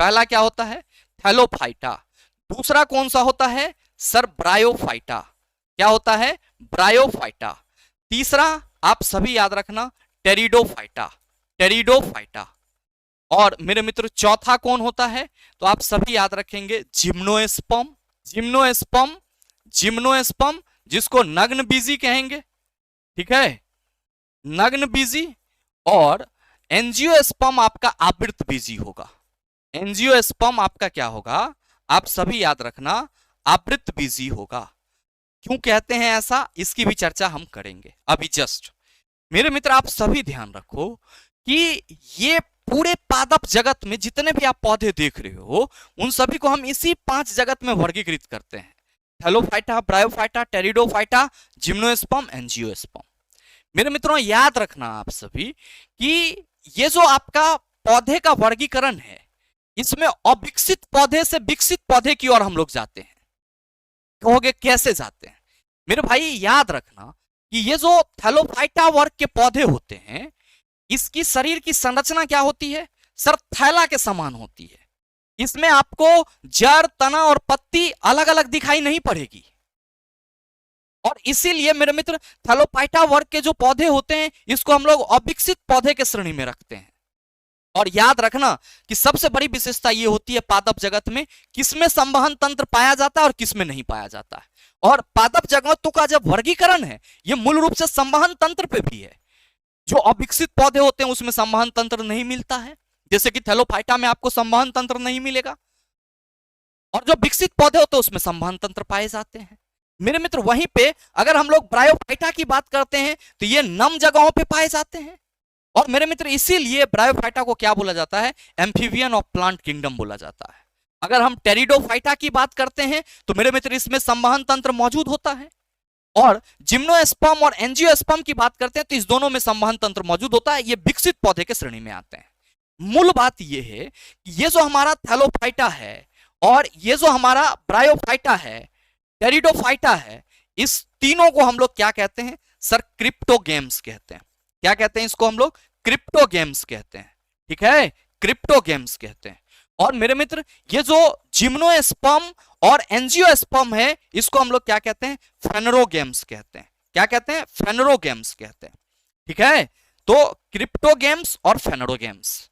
पहला क्या होता है? थैलोफाइटा। दूसरा कौन सा होता है? Sir bryophyta. क्या होता है? ब्रायोफाइटा। तीसरा आप सभी याद रखना, टेरिडोफाइटा, टेरिडोफाइटा। और मेरे मित्र, चौथा कौन होता है? तो आप सभी याद रखेंगे जिम्नोएस्पर्म, जिम्नोएस्पर्म, जिम्नोएस्पर्म, जिसको नग्न बीजी कहेंगे, ठीक है, नग्न बीजी। और एंजियोस्पर्म आपका आवृत बीजी होगा। एंजियोस्पर्म आपका क्या होगा? आप सभी याद रखना, आवृत बीजी होगा। क्यों कहते हैं ऐसा, इसकी भी चर्चा हम करेंगे अभी जस्ट। मेरे मित्र, आप सभी ध्यान रखो कि ये पूरे पादप जगत में जितने भी आप पौधे देख रहे हो, उन सभी को हम इसी 5 जगत में वर्गीकृत करते हैं। Thallophyta, bryophyta, pteridophyta, gymnosperm, angiosperm. मेरे मित्रों, याद रखना आप सभी कि ये जो आपका पौधे का वर्गीकरण है, इसमें अविकसित पौधे से विकसित पौधे की ओर हम लोग जाते हैं। कहोगे कैसे जाते हैं? मेरे भाई याद रखना कि ये जो थैलोफाइटा वर्ग के पौधे होते हैं, इसकी शरीर की संरचना क्या होती है? सर थैला के समान होती है। इसमें आपको जड़, तना और पत्ती अलग अलग दिखाई नहीं पड़ेगी। और इसीलिए मेरे मित्र, थैलोफाइटा वर्ग के जो पौधे होते हैं, इसको हम लोग अविकसित पौधे के श्रेणी में रखते हैं। और याद रखना कि सबसे बड़ी विशेषता ये होती है पादप जगत में, किसमें संवहन तंत्र पाया जाता है और किसमें नहीं पाया जाता है। और पादप जगतों का जब वर्गीकरण है, ये मूल रूप से संवहन तंत्र पे भी है। जो अविकसित पौधे होते हैं उसमें संवहन तंत्र नहीं मिलता है, जैसे कि थैलोफाइटा में आपको संवहन तंत्र नहीं मिलेगा। और जो विकसित पौधे होते हैं उसमें संवहन तंत्र पाए जाते हैं। मेरे मित्र, वहीं पे अगर हम लोग ब्रायोफाइटा की बात करते हैं तो ये नम जगहों पे पाए जाते हैं। और मेरे मित्र, इसीलिए ब्रायोफाइटा को क्या बोला जाता है? एम्फीबियन ऑफ प्लांट किंगडम बोला जाता है। अगर हम टेरिडोफाइटा की बात करते हैं तो मेरे मित्र, इसमें संवहन तंत्र मौजूद होता है। और जिम्नोस्पर्म और एंजियोस्पर्म की बात करते हैं तो इस दोनों में संवहन तंत्र मौजूद होता है। ये विकसित पौधे के श्रेणी में आते हैं। मूल बात ये है कि ये जो हमारा थैलोफाइटा है और ये जो हमारा ब्रायोफाइटा है, टेरिडोफाइटा है, इस तीनों को हम लोग क्या कहते हैं? सर क्रिप्टोगेम्स कहते हैं। क्या कहते हैं इसको? हम लोग क्रिप्टोगेम्स कहते हैं, ठीक है, क्रिप्टोगेम्स कहते हैं। और मेरे मित्र, ये जो जिम्नोस्पर्म और एंजियोस्पर्म है, इसको हम लोग क्या कहते हैं? फेनरोगेम्स कहते हैं। क्या कहते हैं? फेनरोगेम्स कहते हैं, ठीक है। तो क्रिप्टोगेम्स और फेनरोगेम्स,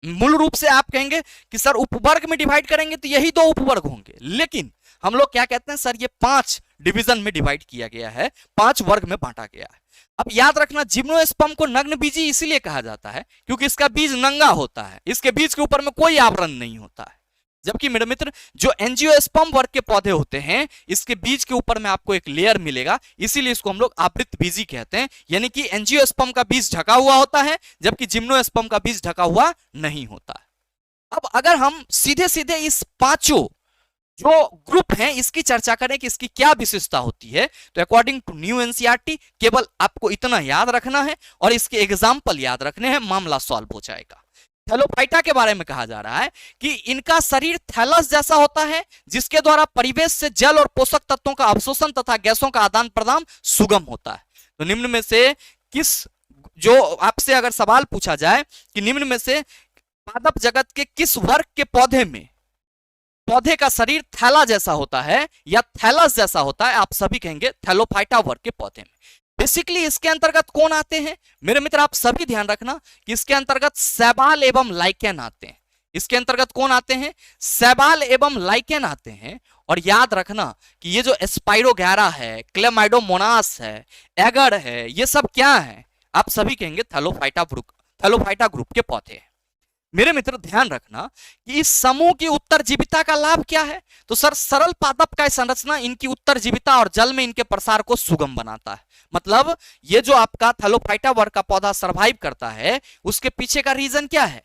मूल रूप से आप कहेंगे कि सर उपवर्ग में डिवाइड करेंगे तो यही 2 उपवर्ग होंगे, लेकिन हम लोग क्या कहते हैं? सर ये 5 डिवीजन में डिवाइड किया गया है, 5 वर्ग में बांटा गया है। अब याद रखना, जिम्नोस्पर्म को नग्न बीजी इसलिए कहा जाता है क्योंकि इसका बीज नंगा होता है, इसके बीज के ऊपर में कोई आवरण नहीं होता है। जबकि मेरे मित्र जो एंजियोस्पर्म वर्ग के पौधे होते हैं, इसके बीज के ऊपर में आपको एक लेयर मिलेगा, इसीलिए इसको हम लोग आवृत बीजी कहते हैं। यानी कि एंजियोस्पर्म का बीज ढका हुआ होता है, जबकि जिम्नोस्पर्म का बीज ढका हुआ नहीं होता है। अब अगर हम सीधे सीधे इस पांचों जो ग्रुप हैं इसकी चर्चा करें कि इसकी क्या विशेषता होती है, तो अकॉर्डिंग टू न्यू एनसीईआरटी केवल आपको इतना याद रखना है और इसके एग्जाम्पल याद रखने हैं, मामला सॉल्व हो जाएगा। थैलोफाइटा के बारे में कहा जा रहा है कि इनका शरीर थैलस जैसा होता है, जिसके द्वारा परिवेश से जल और पोषक तत्वों का अवशोषण तथा गैसों का आदान प्रदान सुगम होता है। तो निम्न में से किस, जो आपसे अगर सवाल पूछा जाए कि निम्न में से पादप जगत के किस वर्ग के पौधे में पौधे का शरीर थैला जैसा होता है या थैलस जैसा होता है, आप सभी कहेंगे थैलोफाइटा वर्ग के पौधे में। बेसिकली इसके अंतर्गत कौन आते हैं मेरे मित्र, आप सभी ध्यान रखना कि इसके अंतर्गत शैवाल एवं लाइकेन आते हैं। इसके अंतर्गत कौन आते हैं, शैवाल एवं लाइकेन आते हैं। और याद रखना कि ये जो स्पाइरोगैरा है, क्लेमाइडोमोनास है, एगर है, ये सब क्या है, आप सभी कहेंगे थैलोफाइटा ग्रुप के पौधे हैं। मेरे मित्र ध्यान रखना कि इस समूह की उत्तरजीविता का लाभ क्या है, तो सर सरल पादप का संरचना इनकी उत्तरजीविता और जल में इनके प्रसार को सुगम बनाता है। मतलब ये जो आपका थैलोफाइटा वर्ग का पौधा सरवाइव करता है, उसके पीछे का रीजन क्या है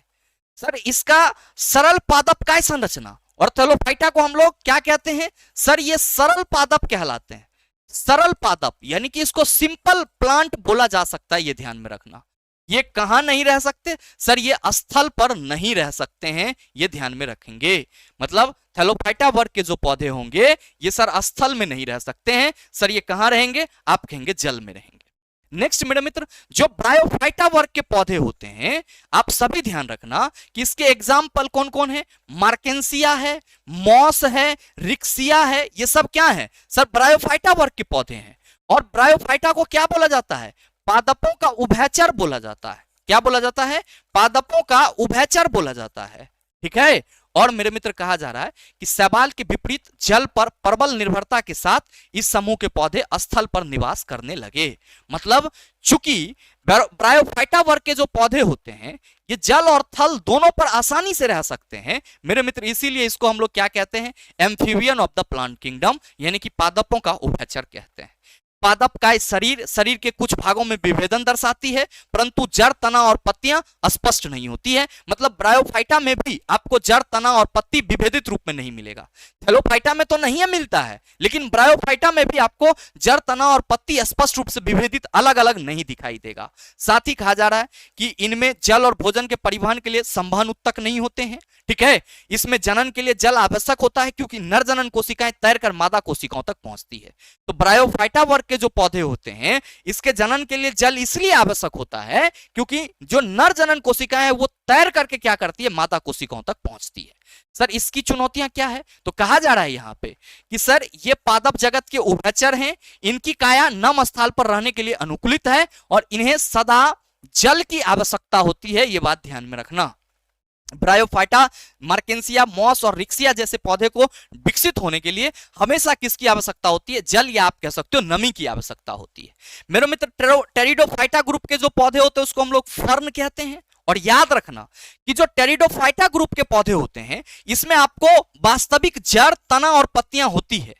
सर, इसका सरल पादप का संरचना। और थैलोफाइटा को हम लोग क्या कहते हैं सर, ये सरल पादप कहलाते हैं। सरल पादप यानी कि इसको सिंपल प्लांट बोला जा सकता है, ये ध्यान में रखना। ये कहां नहीं रह सकते सर, ये स्थल पर नहीं रह सकते हैं, ये ध्यान में रखेंगे। मतलब थैलोफाइटा वर्ग के जो पौधे होंगे ये सर स्थल में नहीं रह सकते हैं सर, ये कहां रहेंगे, आप कहेंगे जल में रहेंगे। नेक्स्ट मेरे मित्र, जो ब्रायोफाइटा वर्ग के पौधे होते हैं, आप सभी ध्यान रखना कि इसके एग्जाम्पल कौन कौन है, मार्केंसिया है, मॉस है, रिक्सिया है, ये सब क्या है सर, ब्रायोफाइटा वर्ग के पौधे हैं। और ब्रायोफाइटा को क्या बोला जाता है, पादपों का उभयचर बोला जाता है। क्या बोला जाता है, पादपों का उभयचर बोला जाता है, ठीक है। और मेरे मित्र कहा जा रहा है कि शैवाल के विपरीत जल पर प्रबल निर्भरता के साथ इस समूह के पौधे स्थल पर निवास करने लगे। मतलब चूंकि ब्रायोफाइटा वर्ग के जो पौधे होते हैं ये जल और थल दोनों पर आसानी से रह सकते हैं मेरे मित्र, इसीलिए इसको हम लोग क्या कहते हैं, amphibian of the plant kingdom, यानी कि पादपों का उभयचर कहते हैं। पादप का शरीर के कुछ भागों में विभेदन दर्शाती है, परंतु जड़, तना और पत्तियां स्पष्ट नहीं होती है। मतलब ब्रायोफाइटा में भी आपको जड़, तना और पत्ती विभेदित रूप में नहीं मिलेगा। थैलोफाइटा में तो नहीं मिलता है, लेकिन ब्रायोफाइटा में भी आपको जड़, तना और पत्ती स्पष्ट रूप से विभेदित अलग अलग नहीं दिखाई देगा। साथ ही कहा जा रहा है कि इनमें जल और भोजन के परिवहन के लिए संवहन उत्तक नहीं होते हैं, ठीक है। इसमें जनन के लिए जल आवश्यक होता है, क्योंकि नर जनन कोशिकाएं तैरकर मादा कोशिकाओं तक पहुंचती है। तो ब्रायोफाइटा वर्ग के जो पौधे होते हैं इसके जनन के लिए जल इसलिए आवश्यक होता है क्योंकि जो नर जनन कोशिकाएं हैं वो तैर करके क्या करती है, मादा कोशिकाओं तक पहुंचती है। सर इसकी चुनौतियां क्या है, तो कहा जा रहा है यहां पे कि सर ये पादप जगत के उभयचर हैं, इनकी काया नम स्थल पर रहने के लिए अनुकूलित है और इन्हें सदा जल की आवश्यकता होती है, ये बात ध्यान में रखना। ब्रायोफाइटा, मार्केंसिया, मॉस और रिक्सिया जैसे पौधे को विकसित होने के लिए हमेशा किसकी आवश्यकता होती है, जल या आप कह सकते हो नमी की आवश्यकता होती है। मेरे मित्र टेरिडोफाइटा ग्रुप के जो पौधे होते हैं उसको हम लोग फर्न कहते हैं। और याद रखना कि जो टेरिडोफाइटा ग्रुप के पौधे होते हैं इसमें आपको वास्तविक जड़, तना और पत्तियां होती है,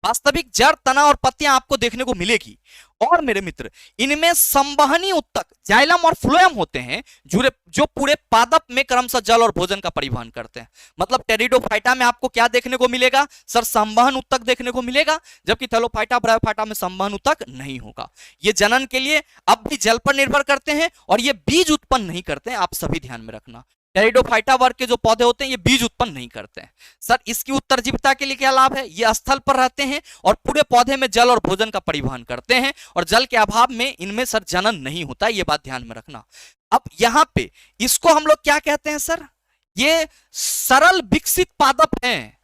वास्तविक जड़, तना और पत्तियां आपको देखने को मिलेगी। और मेरे मित्र इनमें संवहनी उत्तक जाइलम और फ्लोएम होते हैं जो पूरे पादप में क्रमशः जल और भोजन का परिवहन करते हैं। मतलब टेरिडोफाइटा में आपको क्या देखने को मिलेगा सर, संवहन उत्तक देखने को मिलेगा, जबकि थैलोफाइटा, ब्रायोफाइटा में संवहन उत्तक नहीं होगा। ये जनन के लिए अब भी जल पर निर्भर करते हैं और ये बीज उत्पन्न नहीं करते हैं, आप सभी ध्यान में रखना। टेरिडोफाइटा वर्ग के जो पौधे होते हैं ये बीज उत्पन्न नहीं करते हैं। सर इसकी उत्तरजीविता के लिए क्या लाभ है, ये स्थल पर रहते हैं और पूरे पौधे में जल और भोजन का परिवहन करते हैं और जल के अभाव में इनमें सर जनन नहीं होता, ये बात ध्यान में रखना। अब यहां पे इसको हम लोग क्या कहते हैं सर, ये सरल विकसित पादप हैं।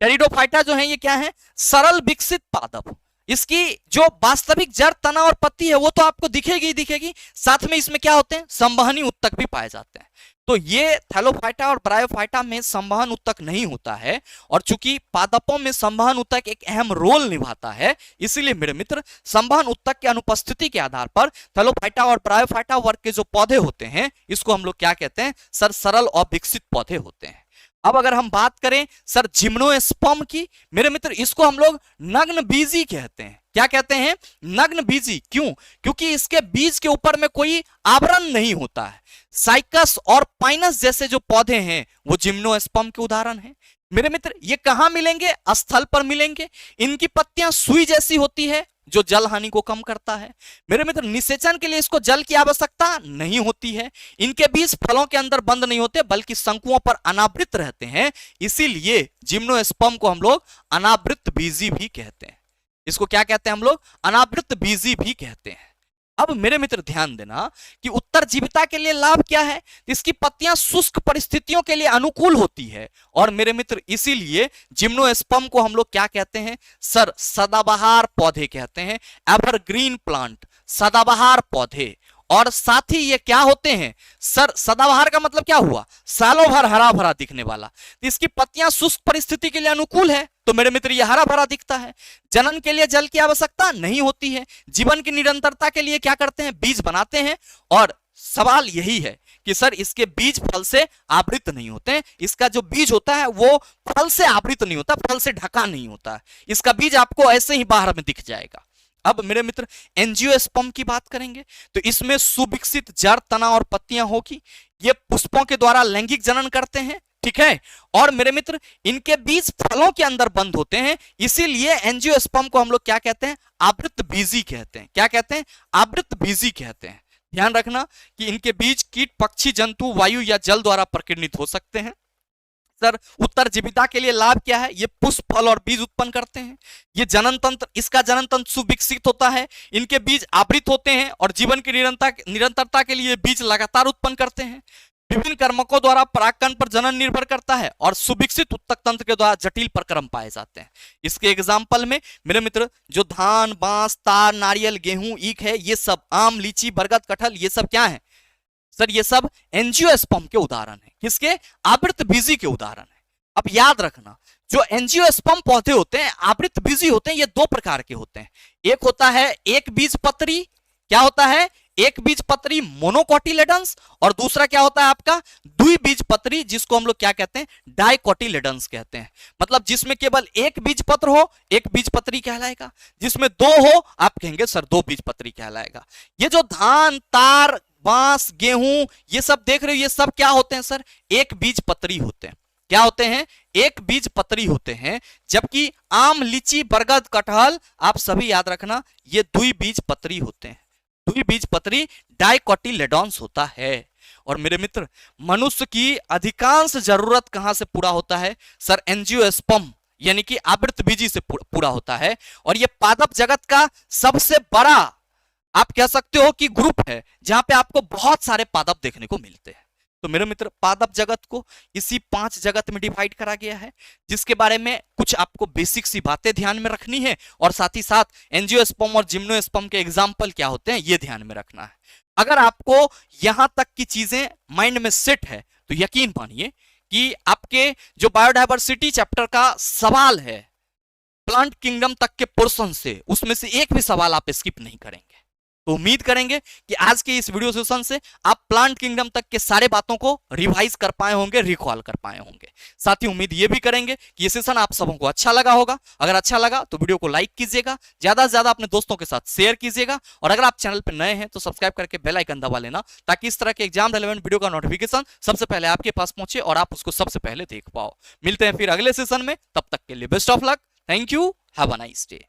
टेरिडोफाइटा जो है ये क्या है, सरल विकसित पादप। इसकी जो वास्तविक जड़, तना और पत्ती है वो तो आपको दिखेगी ही दिखेगी, साथ में इसमें क्या होते हैं, संवहनी उत्तक भी पाए जाते हैं। तो ये थैलोफाइटा और ब्रायोफाइटा में संवहन उत्तक नहीं होता है और चूंकि पादपों में संवहन उत्तक एक अहम रोल निभाता है, इसीलिए मेरे मित्र संवहन उत्तक की अनुपस्थिति के आधार पर थैलोफाइटा और ब्रायोफाइटा वर्ग के जो पौधे होते हैं इसको हम लोग क्या कहते हैं सर, सरल और विकसित पौधे होते हैं। अब अगर हम बात करें सर जिम्नोस्पर्म की, मेरे मित्र इसको हम लोग नग्न बीजी कहते हैं। क्या कहते हैं? नग्न बीजी। क्यों? क्योंकि इसके बीज के ऊपर में कोई आवरण नहीं होता है। साइकस और पाइनस जैसे जो पौधे हैं वो जिम्नोस्पर्म के उदाहरण हैं। मेरे मित्र ये कहां मिलेंगे? स्थल पर मिलेंगे। इनकी पत्तियां सुई जैसी होती है जो जल हानि को कम करता है। मेरे मित्र निषेचन के लिए इसको जल की आवश्यकता नहीं होती है। इनके बीज फलों के अंदर बंद नहीं होते बल्कि शंकुओं पर अनावृत रहते हैं, इसीलिए जिम्नोस्पर्म को हम लोग अनावृत बीजी भी कहते हैं। इसको क्या कहते हैं हम लोग? अनावृत बीजी भी कहते हैं। अब मेरे मित्र ध्यान देना कि उत्तरजीविता के लिए लाभ क्या है? इसकी पत्तियां शुष्क परिस्थितियों के लिए अनुकूल होती है और मेरे मित्र इसीलिए जिम्नोस्पर्म को हम लोग क्या कहते हैं? सर सदाबहार पौधे कहते हैं, एवरग्रीन प्लांट, सदाबहार पौधे। और साथ ही ये क्या होते हैं? सर सदाबहार का मतलब क्या हुआ? सालों भर हरा भरा दिखने वाला। तो इसकी पत्तियां शुष्क परिस्थिति के लिए अनुकूल है, तो मेरे मित्र ये हरा भरा दिखता है। जनन के लिए जल की आवश्यकता नहीं होती है। जीवन की निरंतरता के लिए क्या करते हैं? बीज बनाते हैं। और सवाल यही है कि सर इसके बीज फल से आवृत नहीं होते। इसका जो बीज होता है वो फल से आवृत नहीं होता, फल से ढका नहीं होता। इसका बीज आपको ऐसे ही बाहर में दिख जाएगा। अब मेरे मित्र एंजियोस्पर्म की बात करेंगे तो इसमें सुविकसित जड़, तना और पत्तियां होगी। ये पुष्पों के द्वारा लैंगिक जनन करते हैं, ठीक है। और मेरे मित्र इनके बीज फलों के अंदर बंद होते हैं, इसीलिए एंजियोस्पर्म को हम लोग क्या कहते हैं? आवृत बीजी कहते हैं। क्या कहते हैं? आवृत बीजी कहते हैं। ध्यान रखना कि इनके बीज कीट, पक्षी, जंतु, वायु या जल द्वारा प्रकीर्णित हो सकते हैं। सर उत्तरजीविता के लिए लाभ क्या है? ये पुष्प, फल और बीज उत्पन्न करते हैं। ये जनन तंत्र, इसका जनन तंत्र सुविकसित होता है। इनके बीज आवृत होते हैं और जीवन की निरंतरता के लिए बीज लगातार उत्पन्न करते हैं। विभिन्न कर्मकों द्वारा परागकण पर जनन निर्भर करता है और सुविकसित उत्तक तंत्र के द्वारा जटिल प्रक्रम पाए जाते हैं। इसके एग्जाम्पल में मेरे मित्र जो धान, बांस, तार, नारियल, गेहूं, ईख है, ये सब, आम, लीची, बरगद, कटहल, ये सब क्या है? सर ये सब एंजियोस्पर्म के उदाहरण है। किसके? आवृत बीजी के उदाहरण है। अब याद रखना जो एंजियोस्पर्म पौधे होते हैं, आवृत बीजी होते हैं, ये दो प्रकार के होते हैं। एक होता है एक बीज पत्री। क्या होता है? एक बीज पत्री, मोनोकोटिलेडन्स। और दूसरा क्या होता है आपका? द्विबीज पत्री, जिसको हम लोग क्या कहते हैं? डाइकोटिलेडन्स कहते हैं। मतलब जिसमें केवल एक बीज पत्र हो, एक बीज पत्री कहलाएगा। जिसमें दो हो, आप कहेंगे सर दो बीज पत्री कहलाएगा। ये जो धान, तार, बांस, गेहूं, ये सब देख रहे हो, ये सब क्या होते हैं सर? एक बीज पत्री होते हैं। क्या होते हैं? एक बीज पत्री होते हैं। जबकि आम, लीची, बरगद, कटहल, आप सभी याद रखना ये द्विबीज पत्री होते हैं। द्विबीज पत्री डाइकोटिलेडॉन्स होता है। और मेरे मित्र मनुष्य की अधिकांश जरूरत कहां से पूरा होता है? सर एंजियोस्पर्म यानी कि आवृत बीजी से पूरा होता है। और ये पादप जगत का सबसे बड़ा आप कह सकते हो कि ग्रुप है जहां पे आपको बहुत सारे पादप देखने को मिलते हैं। तो मेरे मित्र पादप जगत को इसी 5 जगत में डिवाइड करा गया है, जिसके बारे में कुछ आपको बेसिक सी बातें ध्यान में रखनी है और साथ ही साथ एंजियोस्पर्म और जिम्नोस्पर्म के एग्जाम्पल क्या होते हैं ये ध्यान में रखना है। अगर आपको यहां तक की चीजें माइंड में सेट है तो यकीन मानिए कि आपके जो बायोडायवर्सिटी चैप्टर का सवाल है प्लांट किंगडम तक के पोर्शन से, उसमें से एक भी सवाल आप स्किप नहीं करेंगे। तो उम्मीद करेंगे कि आज के इस वीडियो सेशन से आप प्लांट किंगडम तक के सारे बातों को रिवाइज कर पाए होंगे, रिकॉल कर पाए होंगे। साथ ही उम्मीद ये भी करेंगे कि ये सेशन आप सबों को अच्छा लगा होगा। अगर अच्छा लगा तो वीडियो को लाइक कीजिएगा, ज्यादा से ज्यादा अपने दोस्तों के साथ शेयर कीजिएगा और अगर आप चैनल पर नए हैं तो सब्सक्राइब करके बेल आइकन दबा लेना ताकि इस तरह के एग्जाम रिलेवेंट वीडियो का नोटिफिकेशन सबसे पहले आपके पास पहुंचे और आप उसको सबसे पहले देख पाओ। मिलते हैं फिर अगले सेशन में, तब तक के लिए best of luck. Thank you, have a nice day.